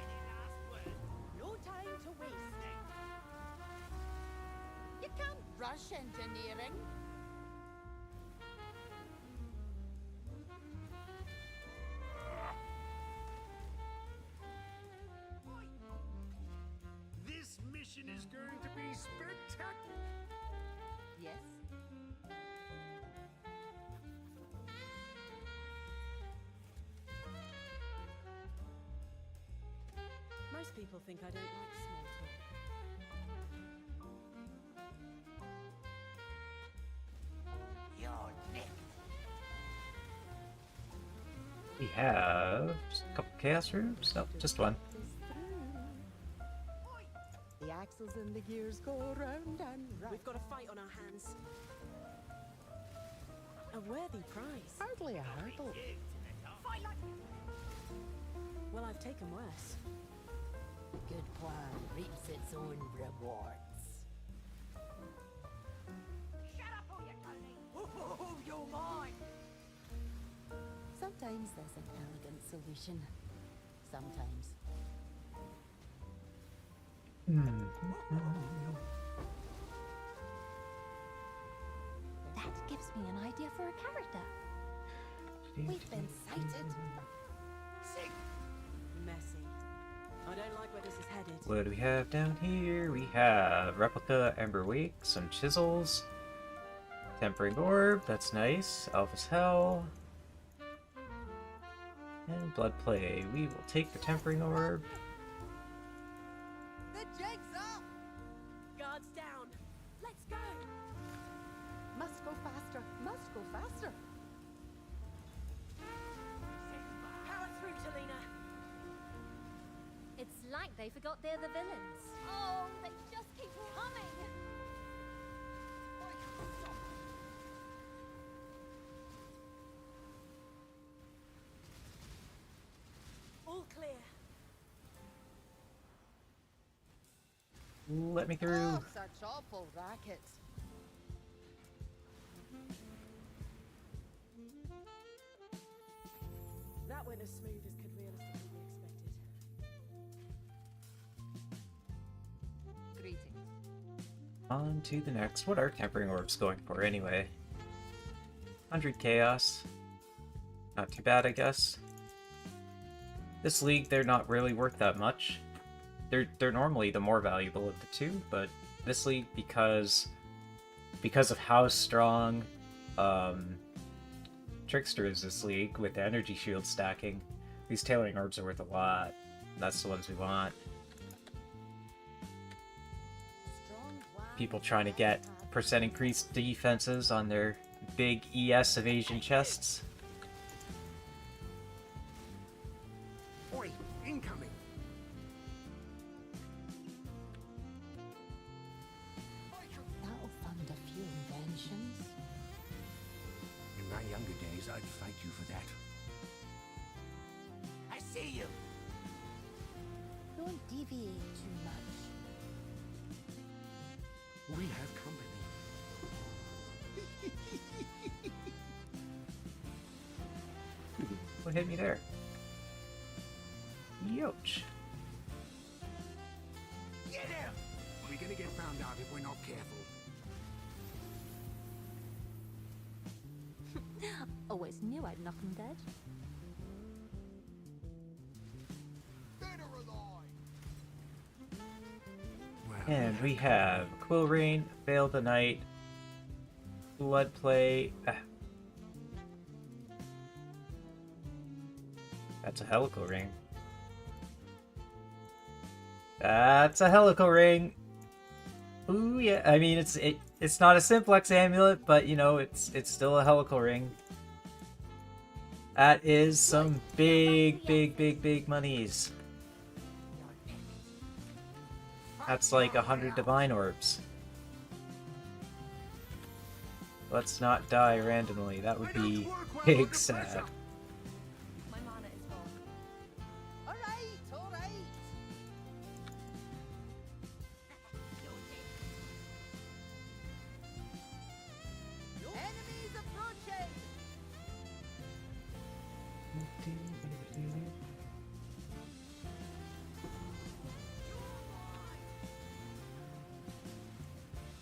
Any last words? No time to waste. You can't rush engineering. This mission is going to be spectacular! Yes. Most people think I don't like small talk. You're nicked. We have a couple Chaos Rooms? Nope, just one. The axles and the gears go round and round. We've got a fight on our hands. A worthy prize. Hardly a hurdle. Well, I've taken worse. Good plan reaps its own rewards. Shut up, all you Tony! Oh, you're mine! Sometimes there's an elegant solution. Sometimes. That gives me an idea for a character. We've been sighted. Messy. I don't like where this is headed. What do we have down here? We have Replica Ember Wake, some chisels, Tempering Orb, that's nice, Alpha's Hell, and Blood Play. We will take the Tempering Orb. The jig's up! Guards down. Let's go. Must go faster. Must go faster. Power through, Talina. It's like they forgot they're the villains. Oh, they just keep coming. All clear. Let me through. Oh, such awful racket. That went as smooth as could realistically be expected. Greetings. On to the next. What are Tempering Orbs going for anyway? 100 Chaos. Not too bad, I guess. This league, they're not really worth that much. They're normally the more valuable of the two, but this league, because of how strong Trickster is this league with the energy shield stacking, these tailoring orbs are worth a lot. That's the ones we want. People trying to get percent increased defenses on their big ES evasion chests. Oi, incoming. That'll fund a few inventions. In my younger days, I'd fight you for that. I see you. Don't deviate too much. We have company. What hit me there? Yoch. Get him! We're gonna get found out if we're not careful. Always knew I'd knock him dead. Well, And we have Quill Rain, Veil the Night, Bloodplay. That's a helical ring. That's a helical ring. Ooh yeah, I mean it's not a simplex amulet, but you know it's still a helical ring. That is some big monies. That's like 100 divine orbs. Let's not die randomly. That would be big sad. My mana is full. All right, all right. Enemies approaching.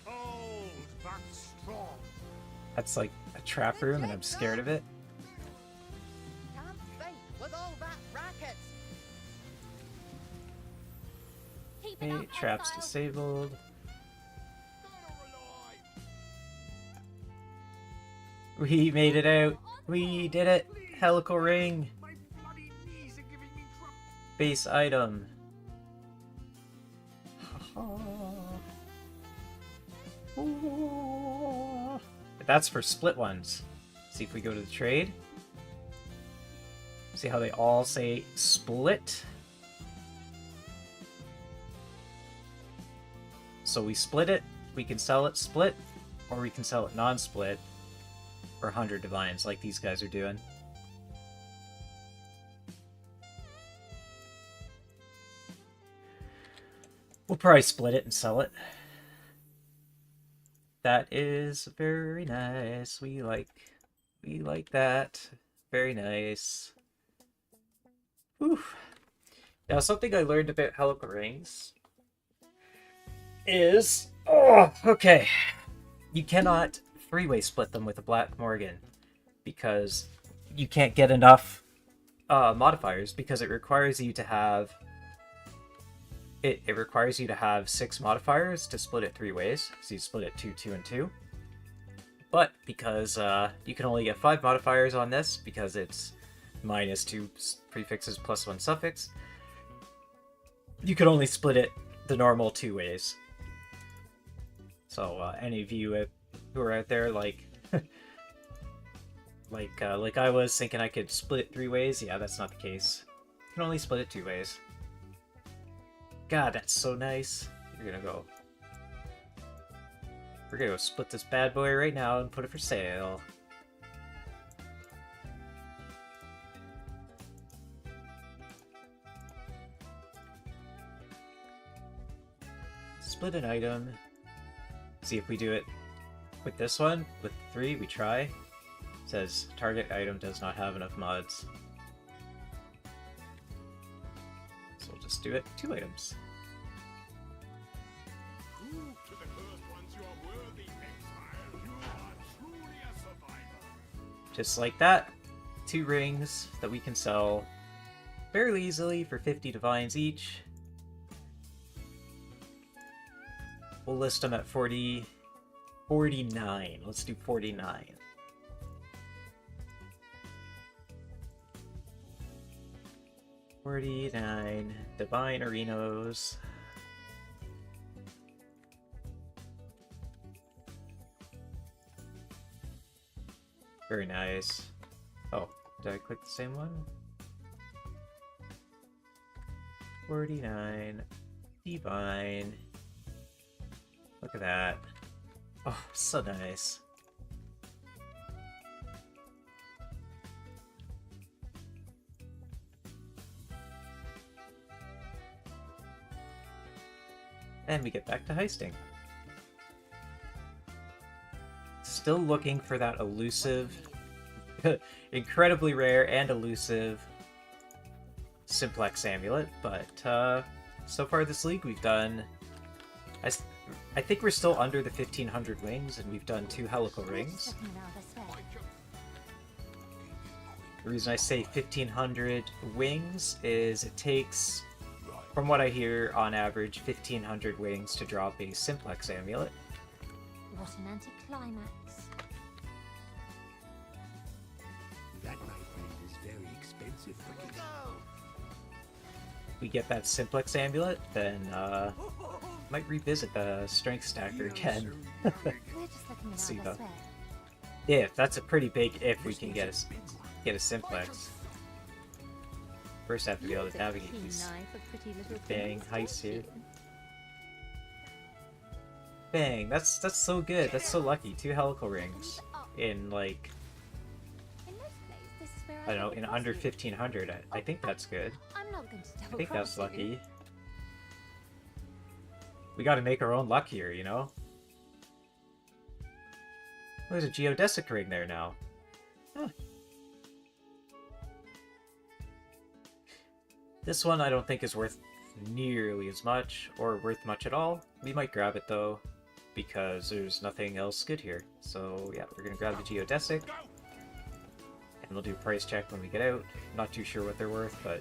old but strong. That's like a trap room, and I'm scared of it. Can't fight with all that racket. Keep it Okay, up, traps exile. disabled. We made it out. We did it. Helical ring. My bloody knees are giving me trouble. Base item. That's for split ones. See if we go to the trade. See how they all say split. So we split it. We can sell it split, or we can sell it non-split for 100 divines, like these guys are doing. We'll probably split it and sell it. That is very nice. We like that. Very nice. Whew. Now, something I learned about helical rings is, okay, you cannot three-way split them with a Black Morgan because you can't get enough modifiers, because it requires you to have it requires you to have 6 modifiers to split it 3 ways. So you split it 2, 2, and 2. But because you can only get 5 modifiers on this, because it's -2 prefixes plus 1 suffix, you can only split it the normal 2 ways. So any of you who are out there like like I was thinking I could split it 3 ways, yeah, that's not the case. You can only split it 2 ways. God, that's so nice. We're gonna go split this bad boy right now and put it for sale. Split an item. See if we do it with this one. With 3, we try. It says target item does not have enough mods. So we'll just do it 2 items. Prove to the cursed ones you are worthy, exile. You are truly a survivor. Just like that. 2 rings that we can sell fairly easily for 50 divines each. We'll list them at 49. Let's do 49. $49 divine arenos. Very nice. Oh, did I click the same one? 49 divine. Look at that. Oh, so nice. And we get back to heisting. Still looking for that elusive, incredibly rare and elusive Simplex Amulet, but so far this league we've done... I think we're still under the 1500 wings, and we've done 2 helical rings. The reason I say 1500 wings is it takes, from what I hear, on average 1500 wings to drop a Simplex Amulet. What an anticlimax. That, my friend, is very expensive for you. We get that Simplex Amulet, then might revisit the Strength Stacker again. We're just looking See at though. our swear. If, that's a pretty big if we can get a Simplex. First I have to be able to navigate Keen these eye for pretty little bang things, heists don't here. you? Bang, that's so good, that's so lucky. 2 helical rings in like, In this place, this is where I don't know, live in with under you. 1500. I think that's good. I'm not going to I double think that's cross you. lucky. We gotta make our own luck here, you know? Oh, there's a geodesic ring there now. Huh. This one I don't think is worth nearly as much, or worth much at all. We might grab it though, because there's nothing else good here. So yeah, we're gonna grab the geodesic, and we'll do a price check when we get out. Not too sure what they're worth, but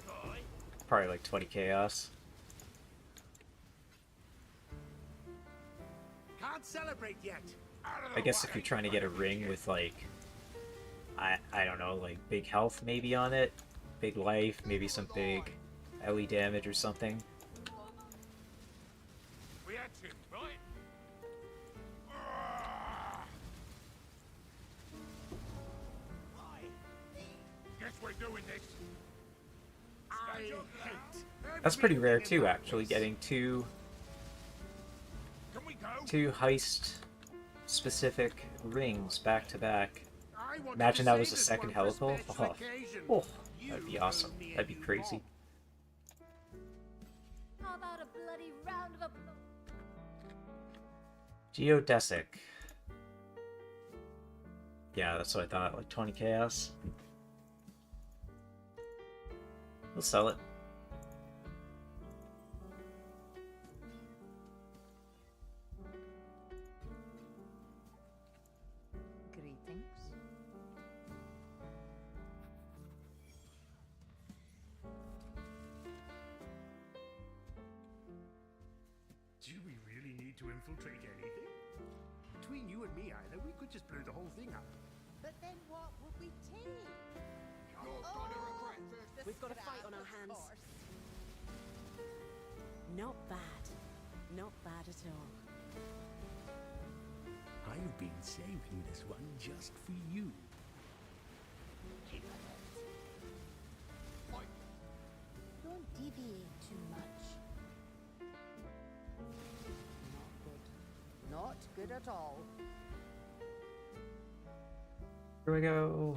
probably like 20 chaos. Can't celebrate yet. I guess if you're trying to get a ring with like, I don't know, like big health maybe on it, big life, maybe some big LE damage or something. We had to, right? Guess we're doing this. I hate. That's pretty rare too, actually, getting two Can we go? heist specific rings back to back. I wanted Imagine to that say was the this second one for a helical. special Oh, occasion. oh, You that'd be know awesome. me That'd be and crazy. Bob. How about a bloody round of applause? Geodesic. Yeah, that's what I thought, like 20 chaos. We'll sell it. Greetings. Do we really need to infiltrate anything? Between you and me, Isla, we could just blow the whole thing up. But then what would we take? We've got a fight on our hands. Not bad. Not bad at all. I've been saving this one just for you. Don't deviate too much. Not good. Not good at all. Here we go.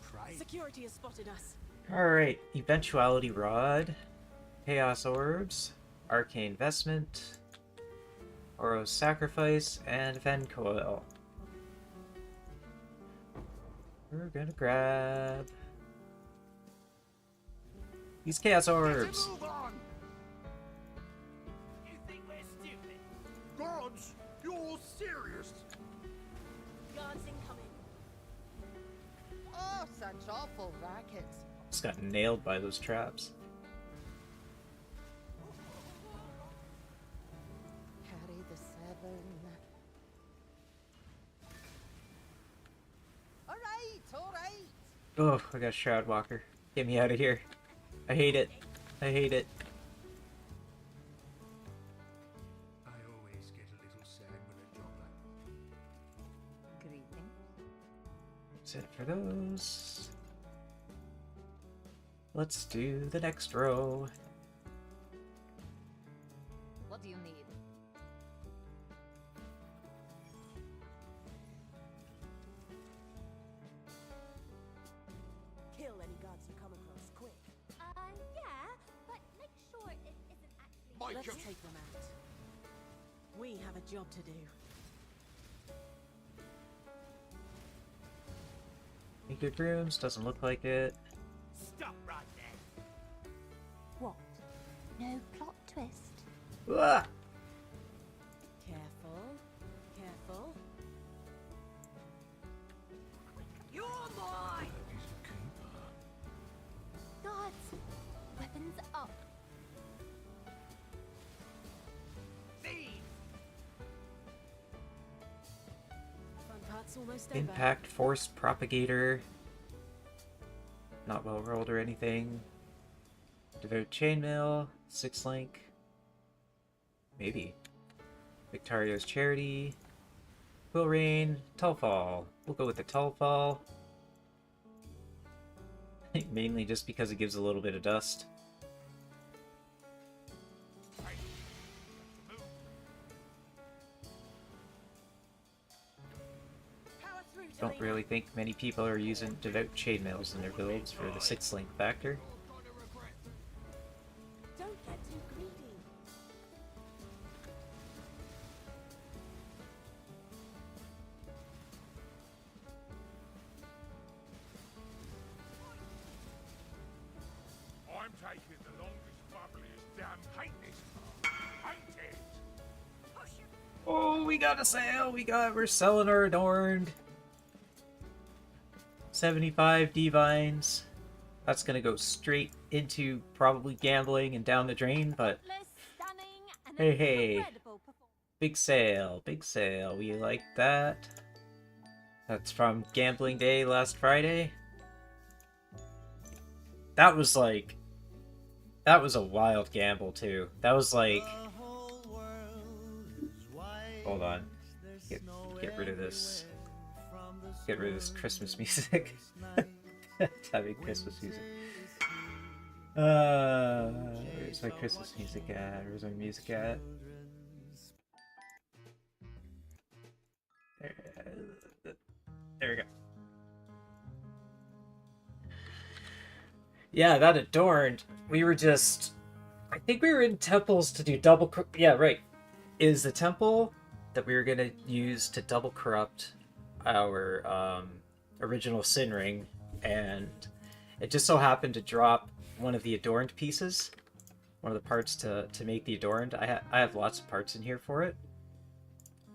Pride. Security has spotted us. Alright, Eventuality Rod, Chaos Orbs, Arcane Vestment, Oro's Sacrifice, and Ven Coil. We're gonna grab these Chaos Orbs. Move on! You think we're stupid? Gods, you're serious? Guards incoming. Oh, such awful rackets. Just got nailed by those traps. Carry the 7. Alright. Oh, I got Shroud Walker. Get me out of here. I hate it. I hate it. I always get a little sad when I drop that. Greeting. That's it for those. Let's do the next row. What do you need? Kill any guards you come across, quick. Yeah, but make sure it isn't actually. Let's take them out. We have a job to do. Any good rooms? Doesn't look like it. Stop right there. What? No plot twist. Ah! Careful. Careful. You're mine! Guards! Weapons up. Thief! Fun part's almost over. Impact Force Propagator. Not well rolled or anything. Devote Chainmail. 6-link. Maybe. Victario's Charity. Will Rain. Tullfall. We'll go with the Tullfall. I think mainly just because it gives a little bit of dust. Power through, Don't Delina. really think many people are using Devout Chainmails in their builds for the 6-link factor. Don't get too greedy. I'm taking the longest, bubbliest damn paint this. Paint it! Oh, we got a sale! We're selling our Adorned. 75 Divines. That's gonna go straight into probably gambling and down the drain, but Less stunning and Hey, hey. incredible performance. big sale, big sale. We like that. That's from Gambling Day last Friday. That was a wild gamble too. That was like, hold on, get rid of this. Get rid of this Christmas music. It's having Christmas music. Where's my Christmas music at? Where's my music at? There we go. Yeah, that Adorned. We were just... I think we were in temples to do double... Yeah, right. Is the temple that we were going to use to double corrupt our original Sin Ring, and it just so happened to drop one of the Adorned pieces. One of the parts to make the Adorned. I have lots of parts in here for it.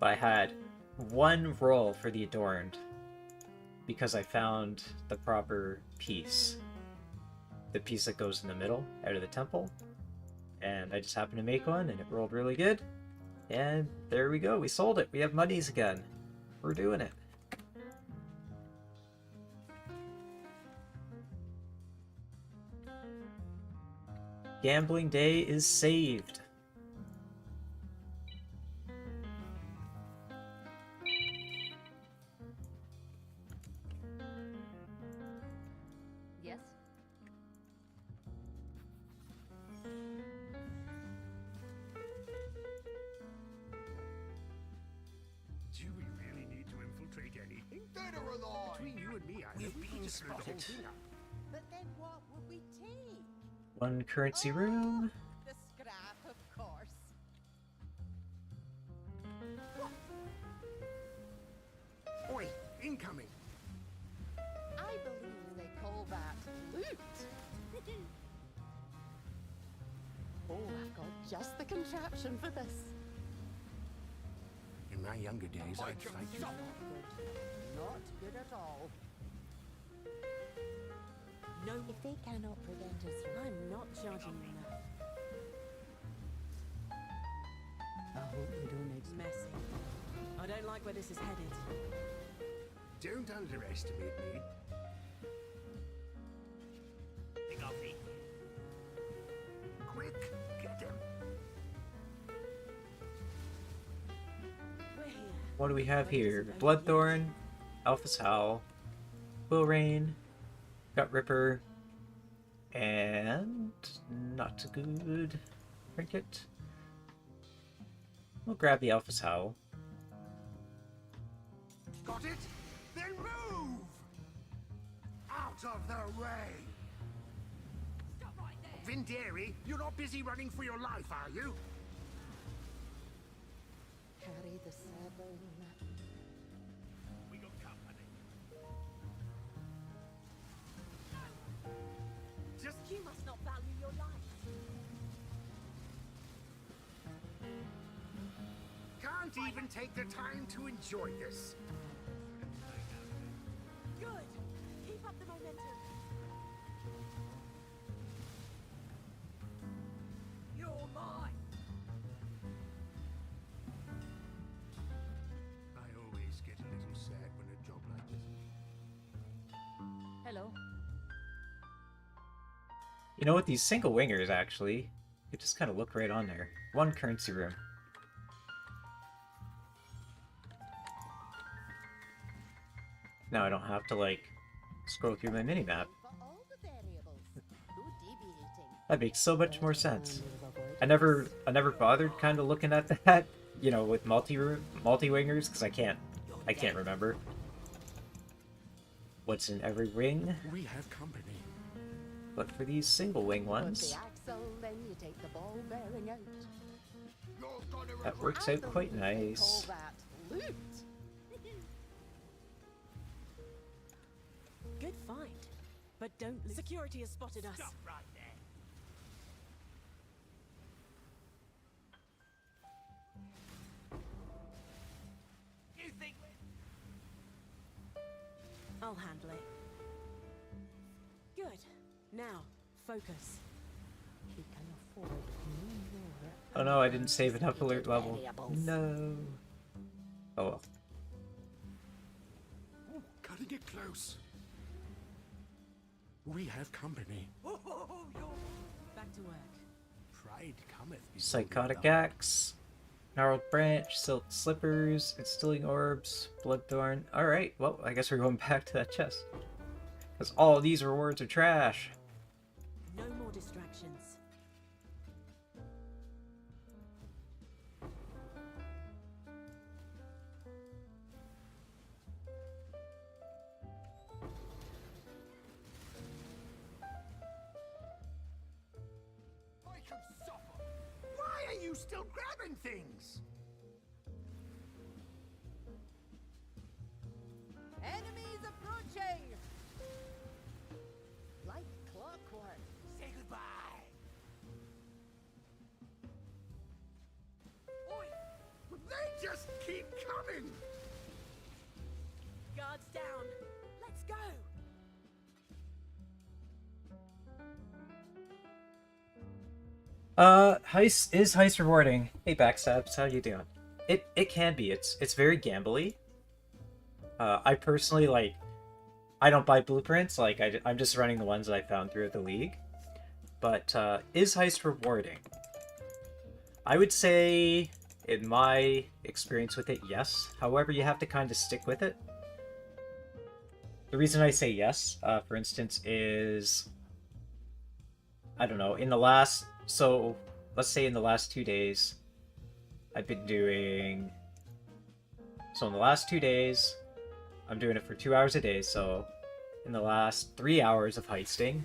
But I had one roll for the Adorned because I found the proper piece. The piece that goes in the middle out of the temple. And I just happened to make one and it rolled really good. And there we go. We sold it. We have monies again. We're doing it. Gambling Day is saved. Yes? Do we really need to infiltrate anything? Dead or alive? Between you and me, I know we could just blow the whole thing up. But then what would we take? One currency room. The scrap, of course. Oi, incoming! I believe they call that loot. Oh, I've got just the contraption for this. In my younger days, I'd fight you. Not good. Not good at all. If they cannot prevent us from... I'm not charging you enough. I hope we don't It's messy. I don't like where this is headed. Don't underestimate me. Think I'll see. Quick, get him. We're here. What do we have But it here? isn't over yet. Bloodthorn, Alpha's Howl, Will Rain, Gut Ripper, and not good trinket. We'll grab the Alpha's Howl. Got it? Then move! Out of the way! Stop right there. Vinderi, you're not busy running for your life, are you? carry the seven. We got company. Just you must not value your life. Can't even take the time to enjoy this. Good. Keep up the momentum. You're mine. I always get a little sad when a job like this. Hello. You know what? These single wingers, actually, you just kind of look right on there. One currency room. Now I don't have to, like, scroll through my minimap. For all the variables. No deviating. That makes so much more sense. I never bothered kind of looking at that, you know, with multi-wingers, because I can't remember what's in every wing. We have company. But for these single wing Put ones, the axle, then you take the ball bearing out. that works out quite nice. Call that loot. Good find. But don't lose. Security has spotted us. Stop right there. You think I'll handle it. Good. Now, focus. We can afford no more. Oh no, I didn't save enough alert level. variables. No. Oh well. Cutting it close. We have company. Oh, you're... Back to work. Pride cometh before Psychotic the fall. Axe, Gnarled Branch, Silk Slippers, Instilling Orbs, Bloodthorn. Alright, well, I guess we're going back to that chest. Because all of these rewards are trash. No more distractions. I can suffer. Why are you still grabbing things? Enemies approaching! Like clockwork. Say goodbye. Oi! They just keep coming. Guards down. Let's go. Heist rewarding. Hey Backstabs, how you doing? It can be. It's very gambly. I personally, like, I don't buy blueprints, like I'm just running the ones that I found throughout the league. But is Heist rewarding? I would say, in my experience with it, yes. However, you have to kind of stick with it. The reason I say yes, for instance, is, I don't know, so let's say in the last 2 days, I've been doing, so in the last 2 days, I'm doing it for 2 hours a day, so in the last 3 hours of heisting,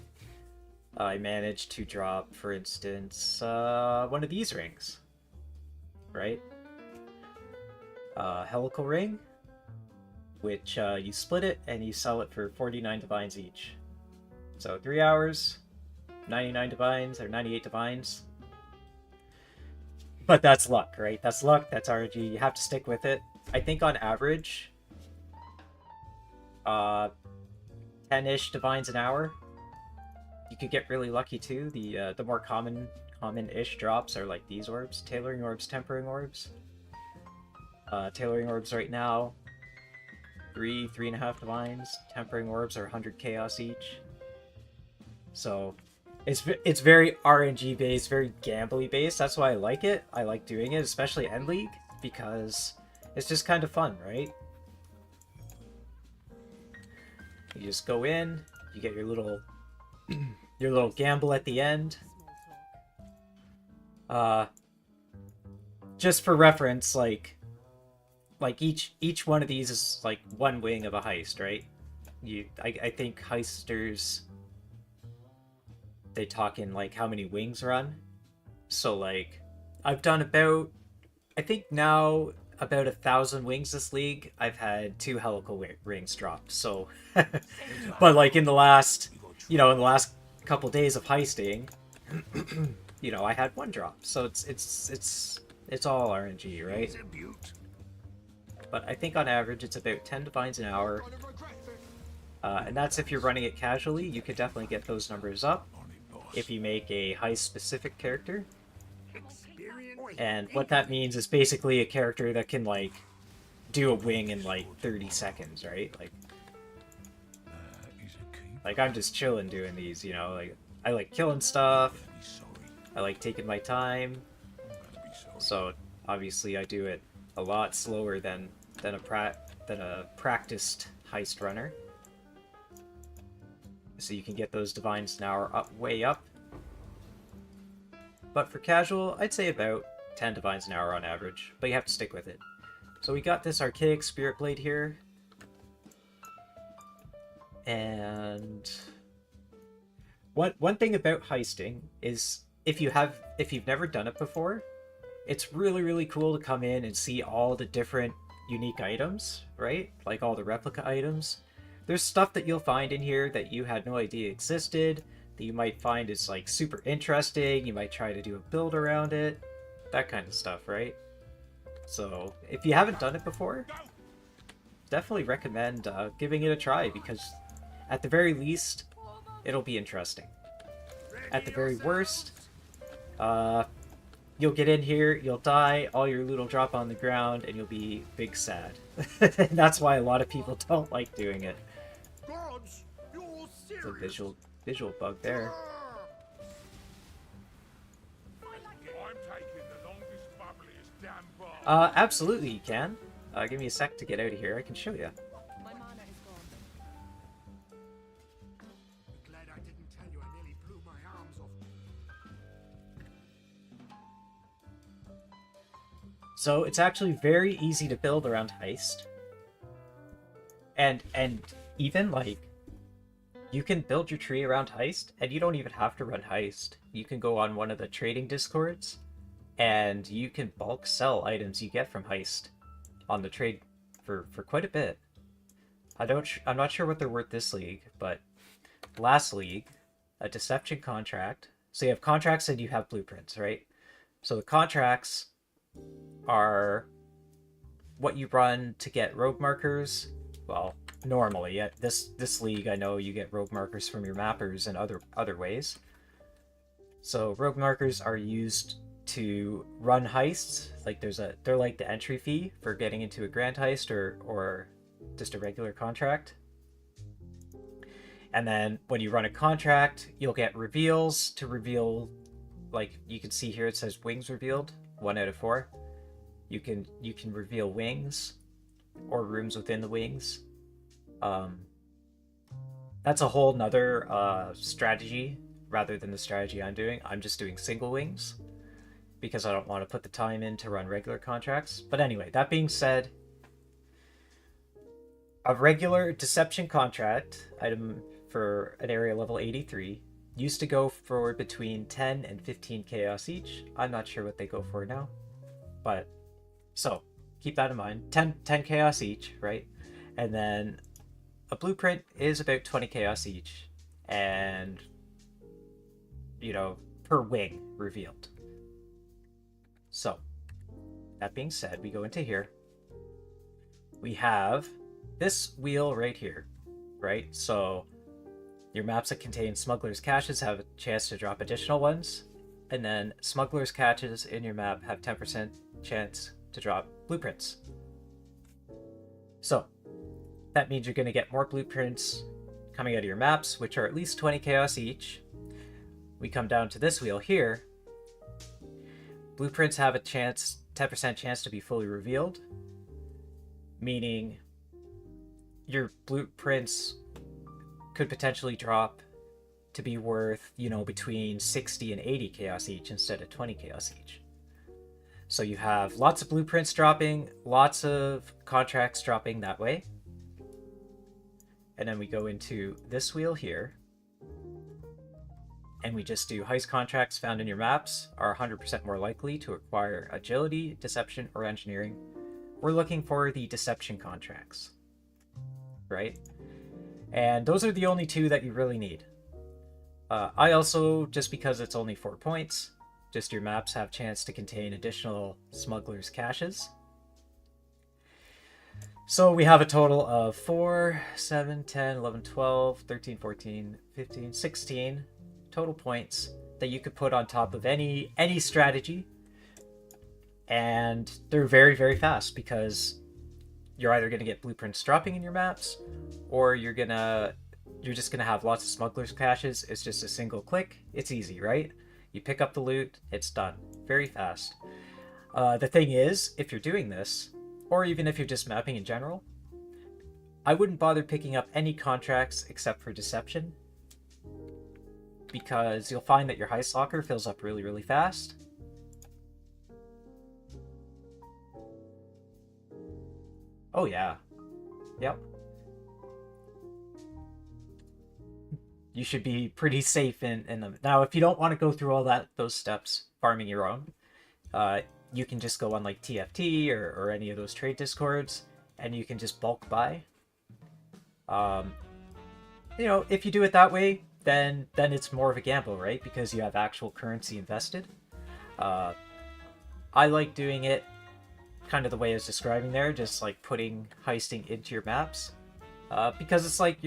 I managed to drop, for instance, one of these rings, right? Helical ring, which you split it and you sell it for 49 divines each. So 3 hours, 99 divines, or 98 divines. But that's luck, right? That's luck, that's RNG, you have to stick with it. I think on average, 10-ish divines an hour you could get really lucky too. The more common-ish drops are like these orbs, tailoring orbs, tempering orbs. Tailoring orbs right now, 3.5 divines. Tempering orbs are 100 chaos each. So it's very RNG based, very gambly based. That's why I like it. I like doing it, especially End League, because it's just kind of fun, right? You just go in, you get your little gamble at the end. Just for reference, like each one of these is like one wing of a heist, right? I think heisters, they talk in like how many wings run. So like I've done about, I think now about 1,000 wings this league. I've had 2 helical rings dropped. So but like in the last couple days of heisting, I had 1 drop. So it's all RNG, right? But I think on average it's about 10 divines an hour. And that's if you're running it casually. You could definitely get those numbers up if you make a heist-specific character. And what that means is basically a character that can, like, do a wing in, like, 30 seconds, right? Like I'm just chilling doing these, like, I like killing stuff. I like taking my time. So, obviously I do it a lot slower than a practiced heist runner. So you can get those divines an hour way up. But for casual, I'd say about 10 divines an hour on average, but you have to stick with it. So we got this archaic spirit blade here. And one thing about heisting is if you've never done it before, it's really, really cool to come in and see all the different unique items, right? Like all the replica items. There's stuff that you'll find in here that you had no idea existed, that you might find is like super interesting. You might try to do a build around it, that kind of stuff, right? So if you haven't done it before, definitely recommend giving it a try, because at the very least, it'll be interesting. At the very worst, you'll get in here, you'll die, all your loot will drop on the ground, and you'll be big sad. And that's why a lot of people don't like doing it. It's a visual bug there. Absolutely you can. Give me a sec to get out of here. I can show you. My mana is gone. Glad I didn't tell you I nearly blew my arms off. So it's actually very easy to build around Heist. And even like you can build your tree around Heist, and you don't even have to run Heist. You can go on one of the trading discords, and you can bulk sell items you get from Heist on the trade for quite a bit. I'm not sure what they're worth this league, but last league, a deception contract. So you have contracts and you have blueprints, right? So the contracts are what you run to get rogue markers. Well, normally at this league, I know you get rogue markers from your mappers and other ways. So rogue markers are used to run heists. Like they're like the entry fee for getting into a grand heist or just a regular contract. And then when you run a contract, you'll get reveals to reveal, like you can see here it says wings revealed, 1 out of 4. You can reveal wings or rooms within the wings. That's a whole nother strategy rather than the strategy I'm doing. I'm just doing single wings because I don't want to put the time in to run regular contracts. But anyway, that being said, a regular deception contract item for an area level 83 used to go for between 10 and 15 chaos each. I'm not sure what they go for now, but so keep that in mind. 10 chaos each, right? And then a blueprint is about 20 chaos each, and per wing revealed. So that being said, we go into here. We have this wheel right here, right? So Your maps that contain smugglers' caches have a chance to drop additional ones, and then smugglers' caches in your map have 10% chance to drop blueprints. So, that means you're going to get more blueprints coming out of your maps, which are at least 20 chaos each. We come down to this wheel here. Blueprints have a 10% chance to be fully revealed, meaning your blueprints could potentially drop to be worth, between 60 and 80 chaos each instead of 20 chaos each. So you have lots of blueprints dropping, lots of contracts dropping that way. And then we go into this wheel here, and we just do heist contracts found in your maps are 100% more likely to acquire agility, deception, or engineering. We're looking for the deception contracts, right? And those are the only two that you really need. I also, just because it's only 4 points, just your maps have chance to contain additional smugglers' caches. So we have a total of 4, 7, 10, 11, 12, 13, 14, 15, 16 total points that you could put on top of any strategy. And they're very, very fast because you're either going to get blueprints dropping in your maps, or you're just going to have lots of smugglers' caches. It's just a single click. It's easy, right? You pick up the loot, it's done. Very fast. The thing is, if you're doing this, or even if you're just mapping in general, I wouldn't bother picking up any contracts except for deception, because you'll find that your heist locker fills up really, really fast. Oh yeah. Yep. You should be pretty safe in them. Now, if you don't want to go through all those steps farming your own, you can just go on like TFT or any of those trade discords, and you can just bulk buy. If you do it that way, then it's more of a gamble, right? Because you have actual currency invested. I like doing it kind of the way I was describing there, just like putting heisting into your maps, because it's like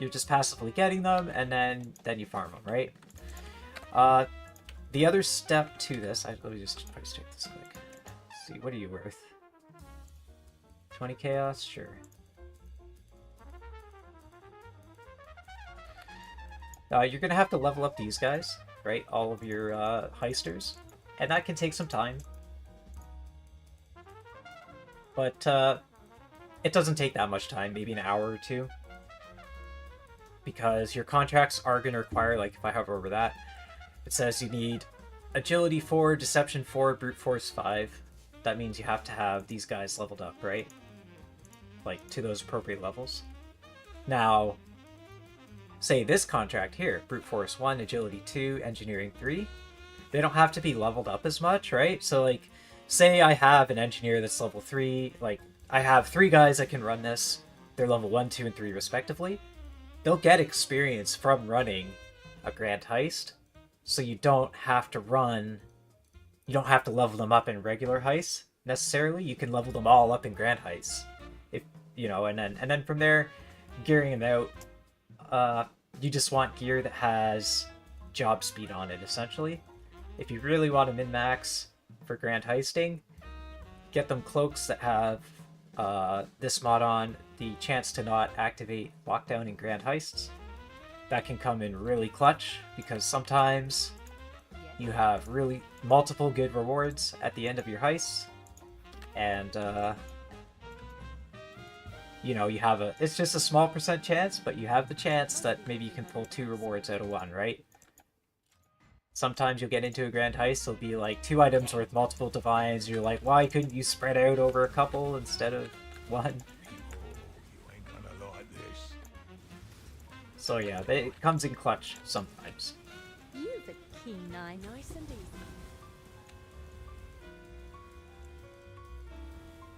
you're just passively getting them, and then you farm them, right? The other step to this, let me just price check this quick. Let's see, what are you worth? 20 chaos? Sure. You're gonna have to level up these guys, right? All of your heisters, and that can take some time. But it doesn't take that much time, maybe an hour or two. Because your contracts are going to require, like if I hover over that, it says you need agility 4, deception 4, brute force 5. That means you have to have these guys leveled up, right? Like to those appropriate levels. Now, say this contract here, brute force 1, agility 2, engineering 3. They don't have to be leveled up as much, right? So like, say I have an engineer that's level 3, like I have 3 guys that can run this. They're level 1, 2, and 3 respectively. They'll get experience from running a grand heist, so you don't have to level them up in regular heists necessarily. You can level them all up in grand heists, and then from there, gearing them out. You just want gear that has job speed on it, essentially. If you really want to min-max for grand heisting, get them cloaks that have this mod on, the chance to not activate lockdown in grand heists. That can come in really clutch, because sometimes you have really multiple good rewards at the end of your heists, and you have it's just a small % chance, but you have the chance that maybe you can pull 2 rewards out of 1, right? Sometimes you'll get into a grand heist, there'll be like 2 items worth multiple divines. You're like, why couldn't you spread out over a couple instead of 1? You ain't gonna like this. So yeah, it comes in clutch sometimes. You've a keen eye. Nice and easy.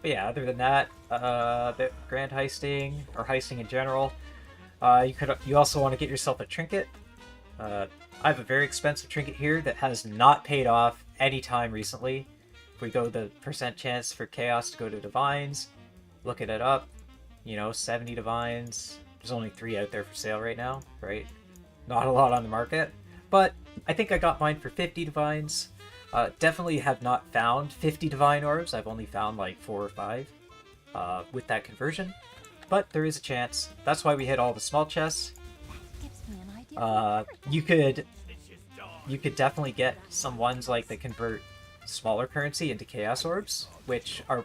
But yeah, other than that, the grand heisting, or heisting in general, you also want to get yourself a trinket. I have a very expensive trinket here that has not paid off any time recently. If we go the % chance for chaos to go to divines, looking it up, 70 divines, There's only 3 out there for sale right now, right? Not a lot on the market, but I think I got mine for 50 divines. Definitely have not found 50 divine orbs. I've only found like 4 or 5 with that conversion, but there is a chance. That's why we hit all the small chests. Gives me an idea for You could definitely get some ones like that convert smaller currency into chaos orbs, which are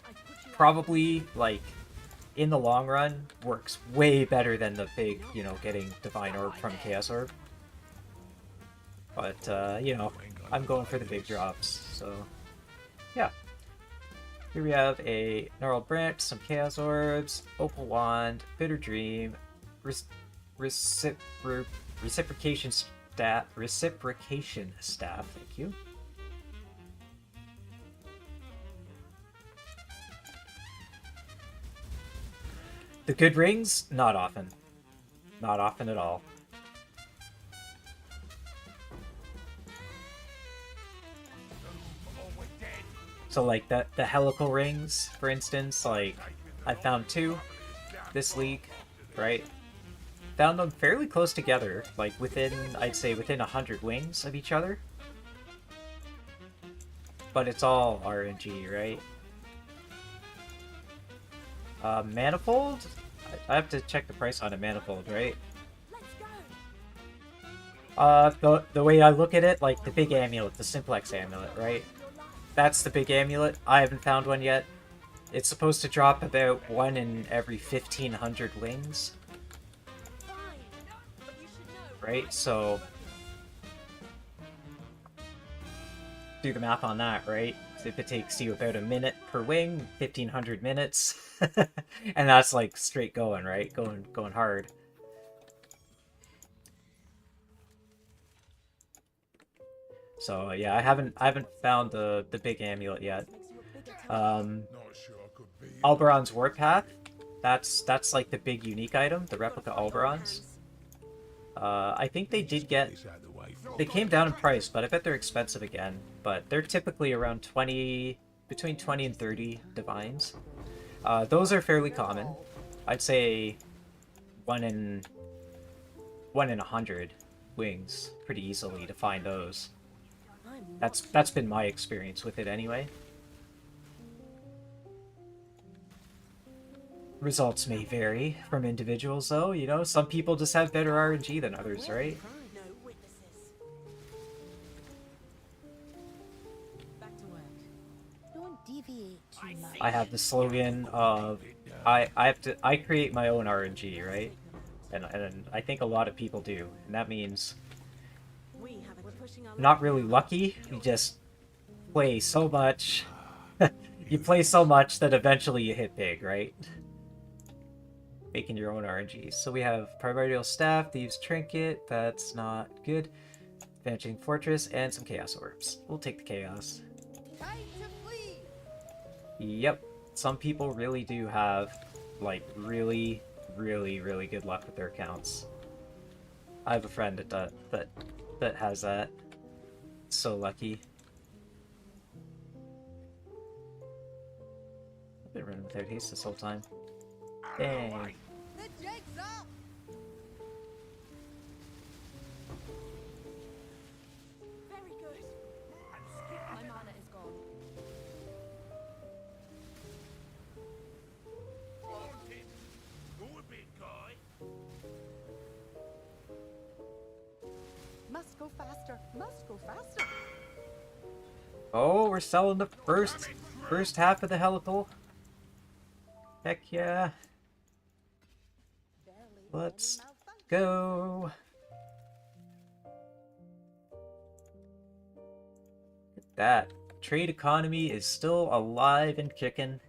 probably, like, in the long run, works way better than the big, you know, getting divine orb from chaos orb. But, you know, I'm going for the big drops, so yeah. Here we have a Gnarled Branch, some chaos orbs, Opal Wand, Bitter Dream, Reciprocation Staff, thank you. The good rings? Not often. Not often at all. So like the helical rings, for instance, like I found 2 this league, right? Found them fairly close together, like within, I'd say within 100 wings of each other. But it's all RNG, right? Manifold? I have to check the price on a manifold, right? The way I look at it, like the big amulet, the simplex amulet, right? That's the big amulet. I haven't found one yet. It's supposed to drop about 1 in every 1,500 wings. Right, so do the math on that, right? If it takes you about a minute per wing, 1,500 minutes, and that's like straight going, right? Going hard. So yeah, I haven't found the big amulet yet. Alberon's Warpath, that's like the big unique item, the replica Alberons. I think they did get... They came down in price, but I bet they're expensive again. But they're typically around 20... Between 20 and 30 divines. Those are fairly common. I'd say 1 in 100 wings pretty easily to find those. That's been my experience with it anyway. Results may vary from individuals, though, you know? Some people just have better RNG than others, right? Don't deviate too much. I have the slogan of I create my own RNG, right? And I think a lot of people do, and that means not really lucky. You just play so much. You play so much that eventually you hit big, right? Making your own RNGs. So we have Primordial Staff, Thieves Trinket, that's not good. Vanishing Fortress, and some Chaos Orbs. We'll take the Chaos. Time to flee. Yep, some people really do have, like, really good luck with their accounts. I have a friend that has that. So lucky. I've been running without haste this whole time. Dang. The jig's up. Very good. My mana is gone. Must go faster. Must go faster. Oh, we're selling the first half of the helical. Heck yeah. Let's go. Look at that. Trade economy is still alive and kicking.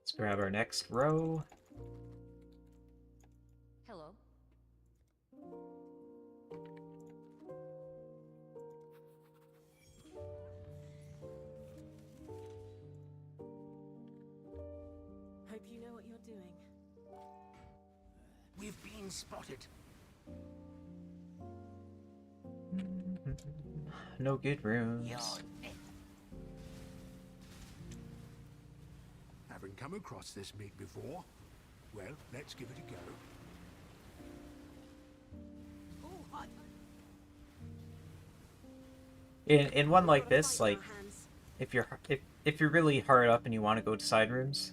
Let's grab our next row. Hello. Been spotted. No good rooms. Haven't come across this meat before. Well, let's give it a go. In one like We've got a this, fight on like our hands. if you're really hard up and you want to go to side rooms,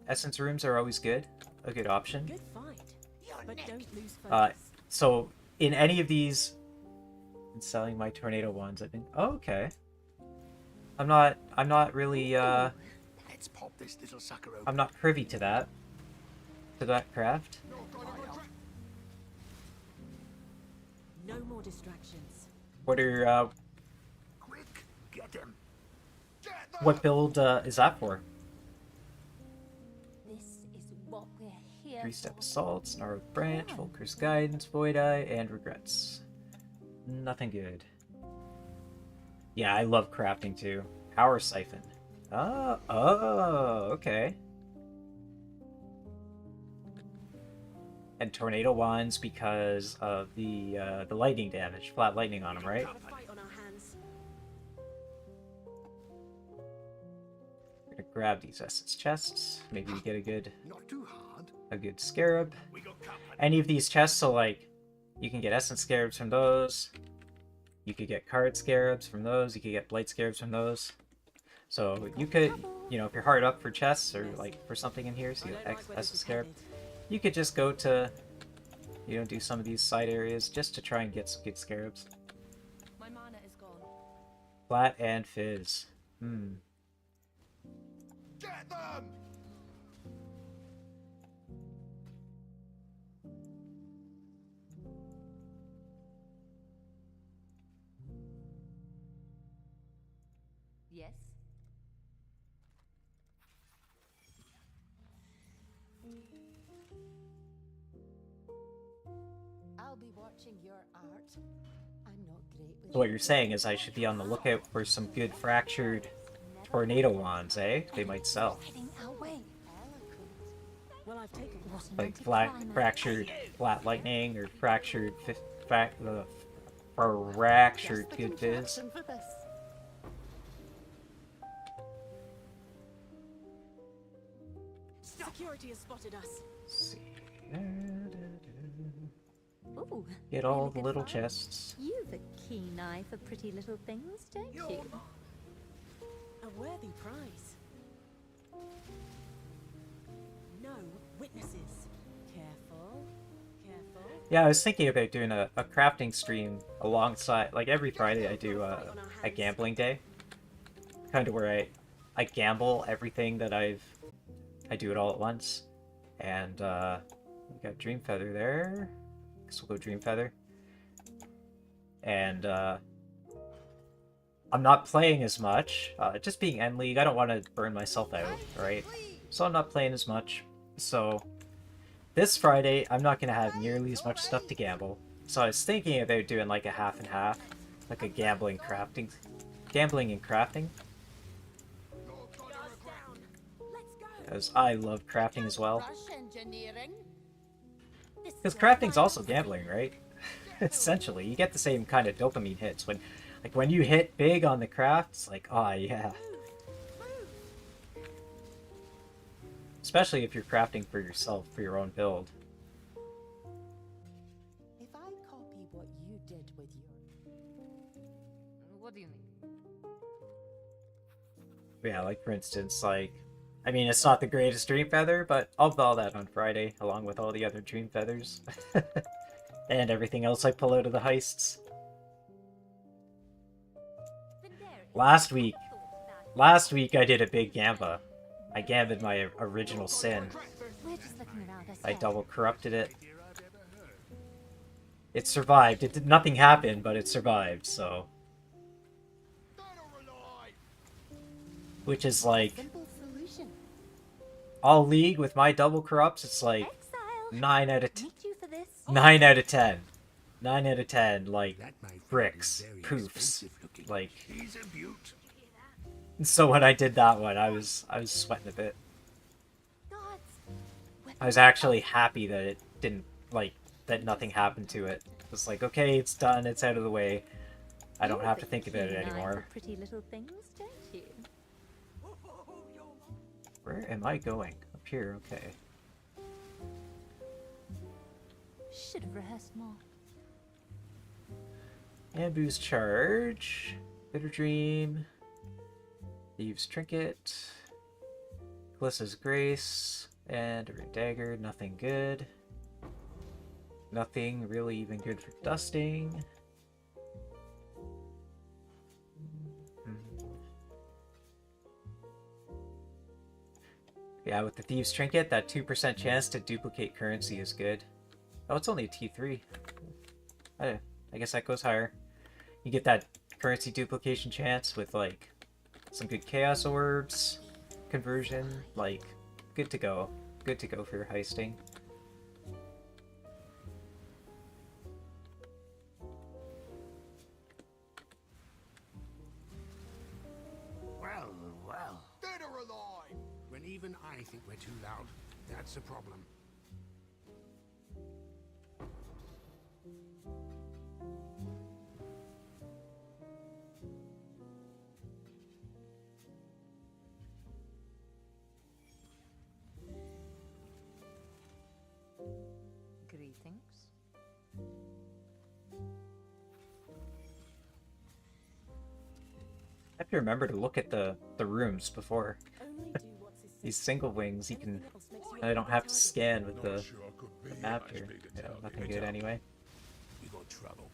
essence rooms are always good, a good option. Good fight. But don't lose Uh, focus. So in any of these, in selling my tornado wands, I've been okay. I'm not really Let's pop this little sucker open. I'm not privy to that craft. No more distractions. What are Quick, get him. what build is that for? This is what we're here 3-step for. assault, snarled branch, full curse guidance, void eye, and regrets. Nothing good. Yeah, I love crafting too. Power siphon. Oh, okay. And tornado wands because of the lightning damage, flat lightning on them, right? Got a fight on our hands. We're gonna grab these essence chests. Maybe we get Not too hard. a good scarab. We got company. Any of these chests, so like you can get essence scarabs from those. You could get card scarabs from those. You could get blight scarabs from those. So you could, you know, if you're hard up for chests or like for something in here, so I you don't get like where this essence is scarab, headed. you could just go to, you know, do some of these side areas just to try and get some good scarabs. My mana is gone. Flat and fizz. Get them! Yes. I'll be watching your art. I'm not great with So what you're saying is I should be on the lookout for some good fractured tornado wands, eh? They might sell. Heading our way. eloquent. Well, I've taken one. What an Like fractured flat lightning or fractured fractured Just the good fizz. contraction for this. Security has spotted us. Let's see. Ooh, Get all really the good little find. chests. You've a keen eye for pretty little things, don't you? A worthy prize. No witnesses. Careful. Careful. Yeah, I was thinking about doing a crafting stream alongside, like every Friday I do a gambling day. Kind of where I gamble everything that I do it all at once. And we got Dream Feather there. Guess we'll go Dream Feather. And I'm not playing as much. Just being end league, I don't want to burn myself out, right? So I'm not playing as much. So this Friday, I'm not going to have nearly as much stuff to gamble. So I was thinking about doing like a half and half, like a gambling and crafting. Guards down. Let's go. Because I love crafting as well. Rush engineering. Because crafting's also gambling, right? Essentially, you get the same kind of dopamine hits when you hit big on the craft. It's like, oh yeah. Especially if you're crafting for yourself, for your own build. If I copy what you did with your... What do you mean? Yeah, like for instance, like, I mean, it's not the greatest Dream Feather, but I'll buy that on Friday, along with all the other Dream Feathers. And everything else I pull out of the heists. Last week I did a big gamba. I gambed my original sin. We're just looking around us. I here. double corrupted it. It survived. Nothing happened, but it survived, so. Which is like, Simple solution. all league with my double corrupts, it's like Exile. 9 out of 10. Meet you for this. 9 out of 10. 9 out of 10, like, That my friend is bricks, very poofs. expensive looking. Like, He's a beaut. so when I did that one, I was sweating a bit. Gods. I was actually happy that didn't like that nothing happened to it. It's like, okay, it's done, it's out of the way. I don't have to think about it anymore. Pretty little things, don't you? Where am I going? Up here, okay. Should have rehearsed more. Bamboo's Charge, Bitter Dream, Thieves Trinket, Glissa's Grace, and a Ring Dagger. Nothing good. Nothing really even good for dusting. Yeah, with the Thieves Trinket, that 2% chance to duplicate currency is good. Oh, it's only a T3. I guess that goes higher. You get that currency duplication chance with, like, some good Chaos Orbs, conversion, like, good to go. Good to go for your heisting. Well, well. Dead or alive? When even I think we're too loud, that's a problem. Greetings. I have to remember to look at the rooms before. These single wings, you can... I don't have to scan with the map here. Yeah, nothing good anyway. We got trouble.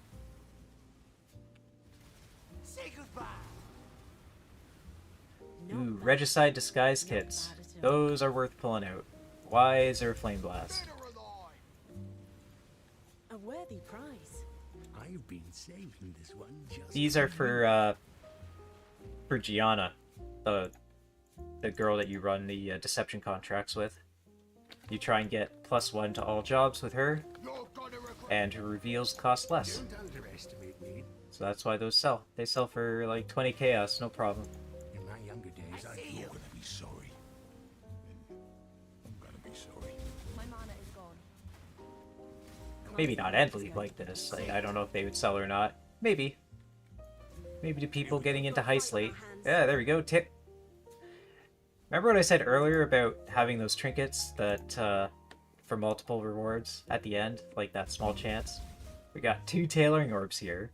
Say goodbye. Ooh, Regicide Disguise Kits. Those are worth pulling out. Why is there a Flame Blast? A worthy prize. I've been saving this one just These are for Gianna, the girl that you run the deception contracts with. You try and get +1 to all jobs with her, and her reveals cost less. Don't underestimate me. So that's why those sell. They sell for like 20 chaos, no problem. In my younger days, You're gonna be sorry. I'm gonna be sorry. My mana is gone. Maybe not endly like this. Like, I don't know if they would sell or not. Maybe. Maybe to people getting into Heist late. Yeah, there we go. Tip. Remember what I said earlier about having those trinkets that for multiple rewards at the end? Like that small chance? We got 2 tailoring orbs here.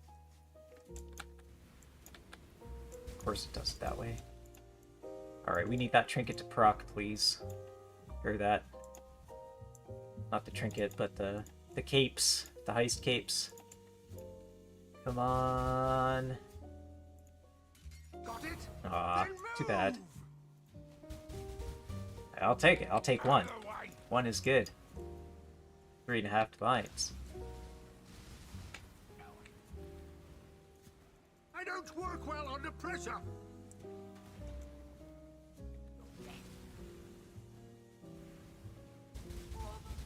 Of course it does it that way. Alright, we need that trinket to proc, please. Or that... Not the trinket, but the capes. The heist capes. Come on. got it? Aw, Then too bad. move. I'll take it. I'll take one. Out of the way. 1 is good. 3.5 divines. I don't work well under pressure.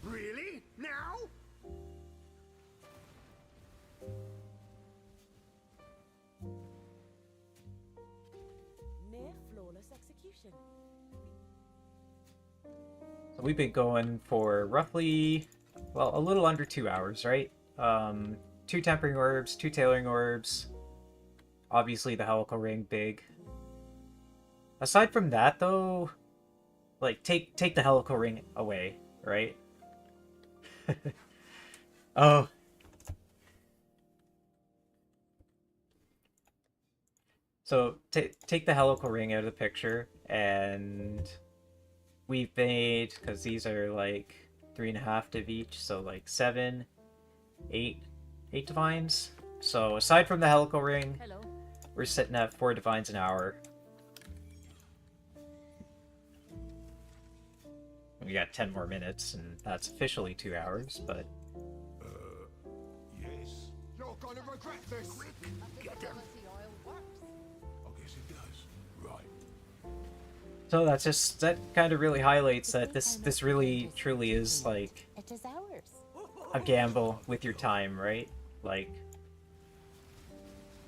Really? Now? Near flawless execution. So we've been going for roughly, well, a little under 2 hours, right? 2 tempering orbs, 2 tailoring orbs. Obviously the helical ring, big. Aside from that, though, like, take the helical ring away, right? Oh. So, take the helical ring out of the picture, and we've made, because these are like 3.5 div each, so like 7, 8 divines. So aside from the helical ring, Hello. we're sitting at 4 divines an hour. We got 10 more minutes, and that's officially 2 hours, but... Yes. You're gonna regret this. Quick, get him. Ability oil works. I guess it does. Right. So that kind of really highlights that this really, truly is, like, It is ours. a gamble with your time, right? Like,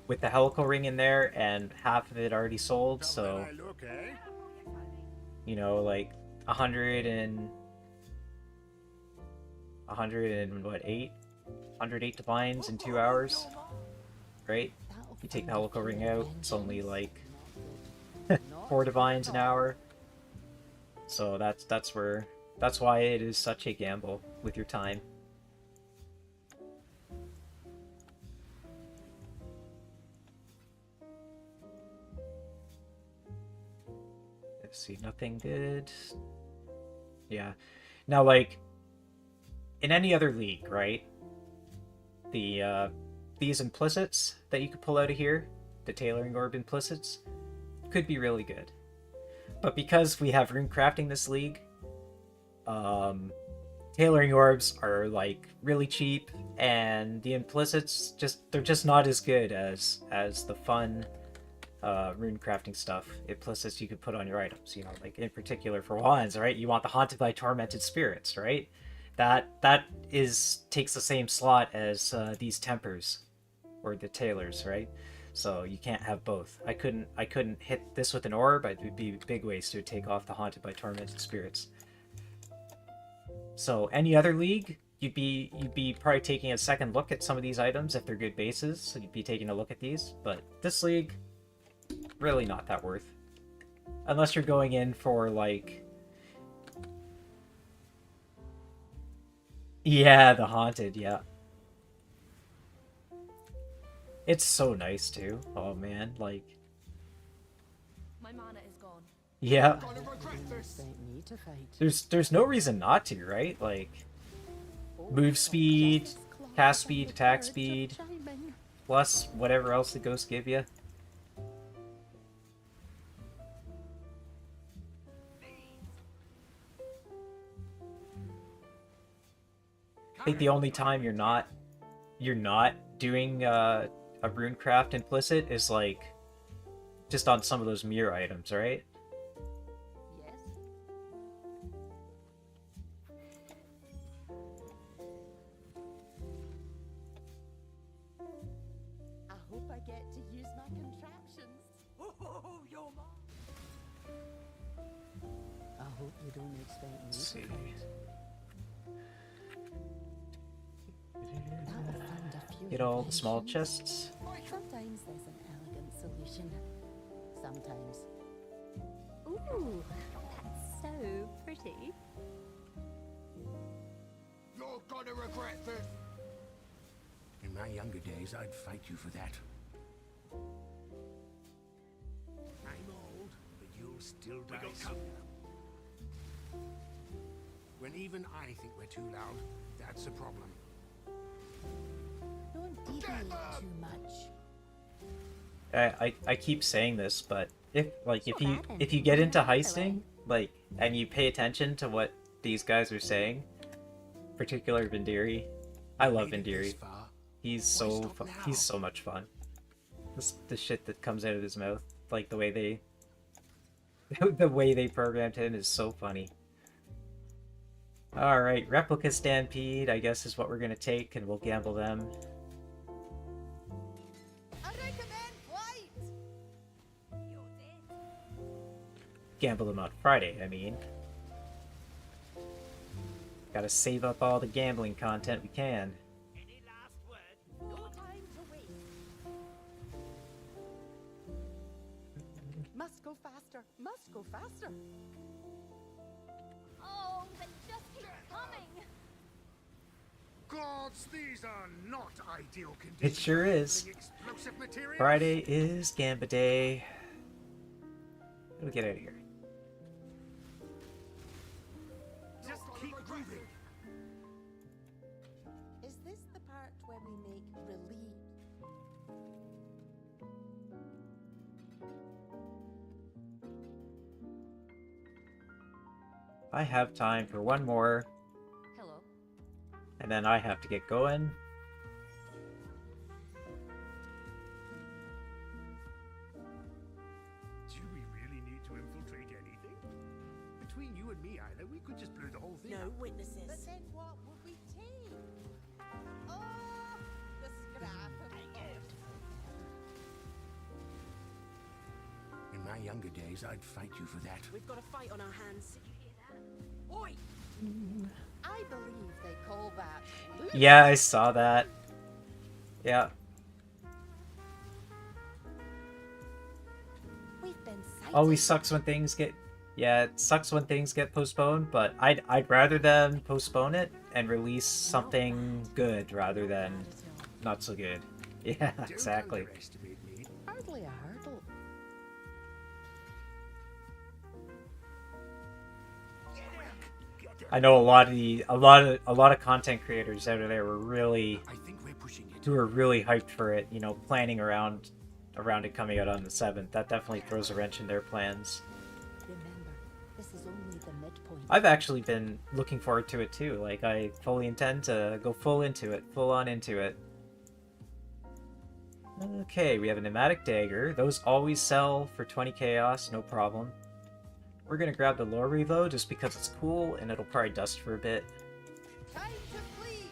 with the helical ring in there, and half of it already sold, so... I look, eh? You know, like 100 108 divines in 2 hours, right? You take the helical ring out, it's only like 4 divines an hour. So that's why it is such a gamble with your time. Let's see, nothing good. Yeah. Now, like, in any other league, right? These implicits that you could pull out of here, the tailoring orb implicits, could be really good. But because we have rune crafting this league, tailoring orbs are like really cheap, and the implicits they're just not as good as the fun rune crafting stuff implicits you could put on your items. You know, like in particular for wands, right? You want the haunted by tormented spirits, right? That takes the same slot as these tempers or the tailors, right? So you can't have both. I couldn't hit this with an orb. It would be big waste to take off the haunted by tormented spirits. So any other league, you'd be probably taking a second look at some of these items if they're good bases. So you'd be taking a look at these. But this league, really not that worth. Unless you're going in for like, yeah, the haunted, yeah. It's so nice too. Oh man, like, My mana is gone. yeah. Gonna regret this. There's no reason not to, right? Like, move speed, cast speed, attack speed, plus whatever else the ghosts give you. I think the only time you're not doing a runecraft implicit is like just on some of those mirror items, right? Yes. I hope I get to use my contraptions. Oh, your mom. I hope you don't expect me Let's see. to fight. That will fund a few Get all the small inventions. chests. Sometimes there's an elegant solution. Sometimes. Ooh, that's so pretty. You're gonna regret this. In my younger days, I'd fight you for that. I'm old, but you'll still die soon. When even I think we're too loud, that's a problem. Don't deviate too much. I keep saying this, but if not bad you in get into either way. heisting, like, and you pay attention to what these guys are saying, particular Vendiri, I love Made it this Vendiri. far. He's Why so stop now? he's so much fun. The shit that comes out of his mouth, like the way they the way they programmed him is so funny. All right, replica stampede, I guess, is what we're gonna take, and we'll gamble them. I recommend flight. Gamble them on Friday, I mean. Gotta save up all the gambling content we can. Any last word? No time to waste. Must go faster. Must go faster. Oh, that just keeps coming. Gods, these are not ideal conditions. It sure for is. handling explosive materials. Friday is Gamba Day. Let me get out of here. Just keep moving. Is this the part where we make relieved? I have time for one more, Hello. and then I have to get going. Do we really need to infiltrate anything? Between you and me, Isla, we could just blow the whole thing No up. witnesses. But then what would we take? Oh, the scrap of In my younger days, I'd fight you for that. We've got a fight on our hands. Did you hear that? Oi! I believe they call that loot. Yeah, I saw that. Yeah. We've been sighted. Always sucks when things get... Yeah, it sucks when things get postponed, but I'd rather them postpone it and release something good rather than not so good. Yeah, Don't exactly. underestimate me. Hardly a hurdle. I know a lot of content creators out of there were really I think we're pushing it. who were really hyped for it, you know, planning around it coming out on the 7th. That definitely throws a wrench in their plans. Remember, this is only the midpoint. I've actually been looking forward to it too. Like, I fully intend to go full on into it. Okay, we have a pneumatic dagger. Those always sell for 20 chaos, no problem. We're gonna grab the lore revo just because it's cool and it'll probably dust for a bit. Time to flee.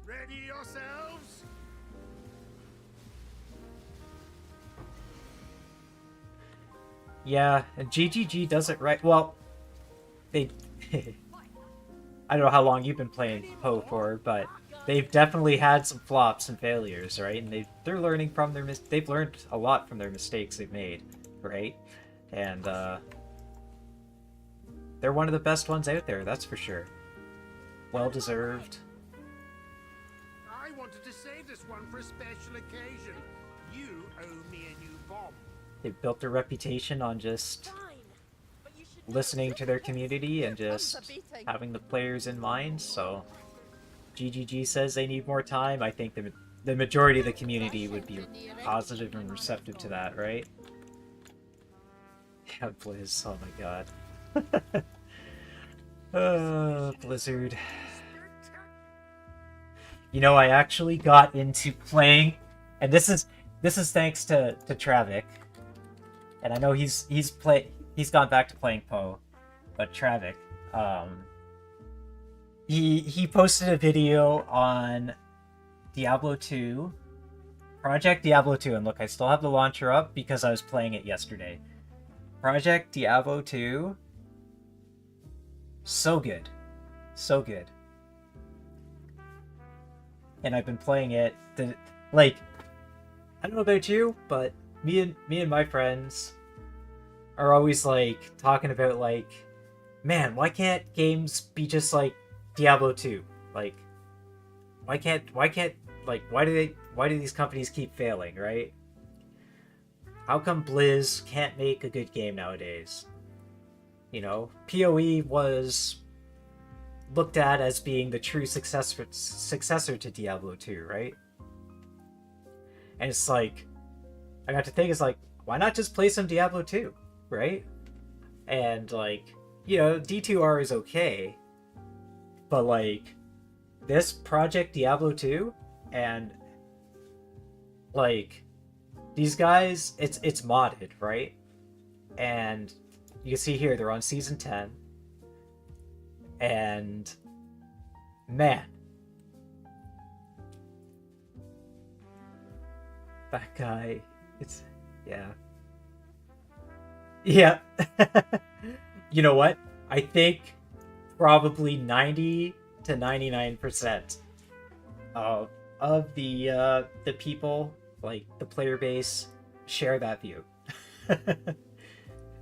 Ready yourselves? Yeah, and GGG does it right. Well, they... I don't know how long you've been playing PoE for, but they've definitely had some flops and failures, right? And they're learning from their they've learned a lot from their mistakes they've made, right? And they're one of the best ones out there, that's for sure. Well deserved. I wanted to save this one for a special occasion. You owe me a new bomb. They've built their reputation on just Fine, but you should listening to their community and Comes a just beating. having the players in mind, so GGG says they need more time. I think the majority of the community would be positive and receptive to that, right? Yeah, Blizz, oh my god. Blizzard. You know, I actually got into playing, and this is thanks to Travik. And I know he's gone back to playing PoE, but Travik, he posted a video on Diablo 2, Project Diablo 2, and look, I still have the launcher up because I was playing it yesterday. Project Diablo 2, so good, so good. And I've been playing it. Like, I don't know about you, but me and my friends are always like talking about like, man, why can't games be just like Diablo 2? Like, why do these companies keep failing, right? How come Blizz can't make a good game nowadays? You know, PoE was looked at as being the true successor to Diablo 2, right? And it's like, I got to think, it's like, why not just play some Diablo 2, right? And like, you know, D2R is okay, but like, this Project Diablo 2, and like, these guys, it's modded, right? And you can see here, they're on Season 10. And, man. That guy, it's, yeah. Yeah. You know what? I think probably 90 to 99% of the people, like the player base, share that view.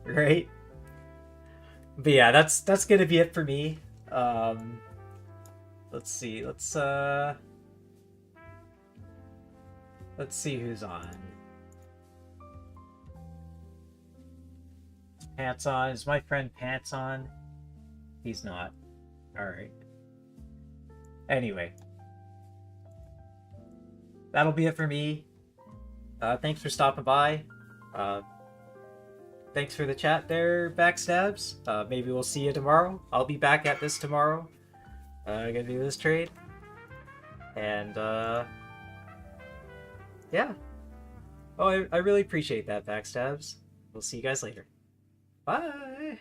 Right? But yeah, that's gonna be it for me. Let's see, let's see who's on. Pants on. Is my friend Pants on? He's not. Alright. Anyway. That'll be it for me. Thanks for stopping by. Thanks for the chat there, Backstabs. Maybe we'll see you tomorrow. I'll be back at this tomorrow. Gonna do this trade. And, yeah. Oh, I really appreciate that, Backstabs. We'll see you guys later. Bye!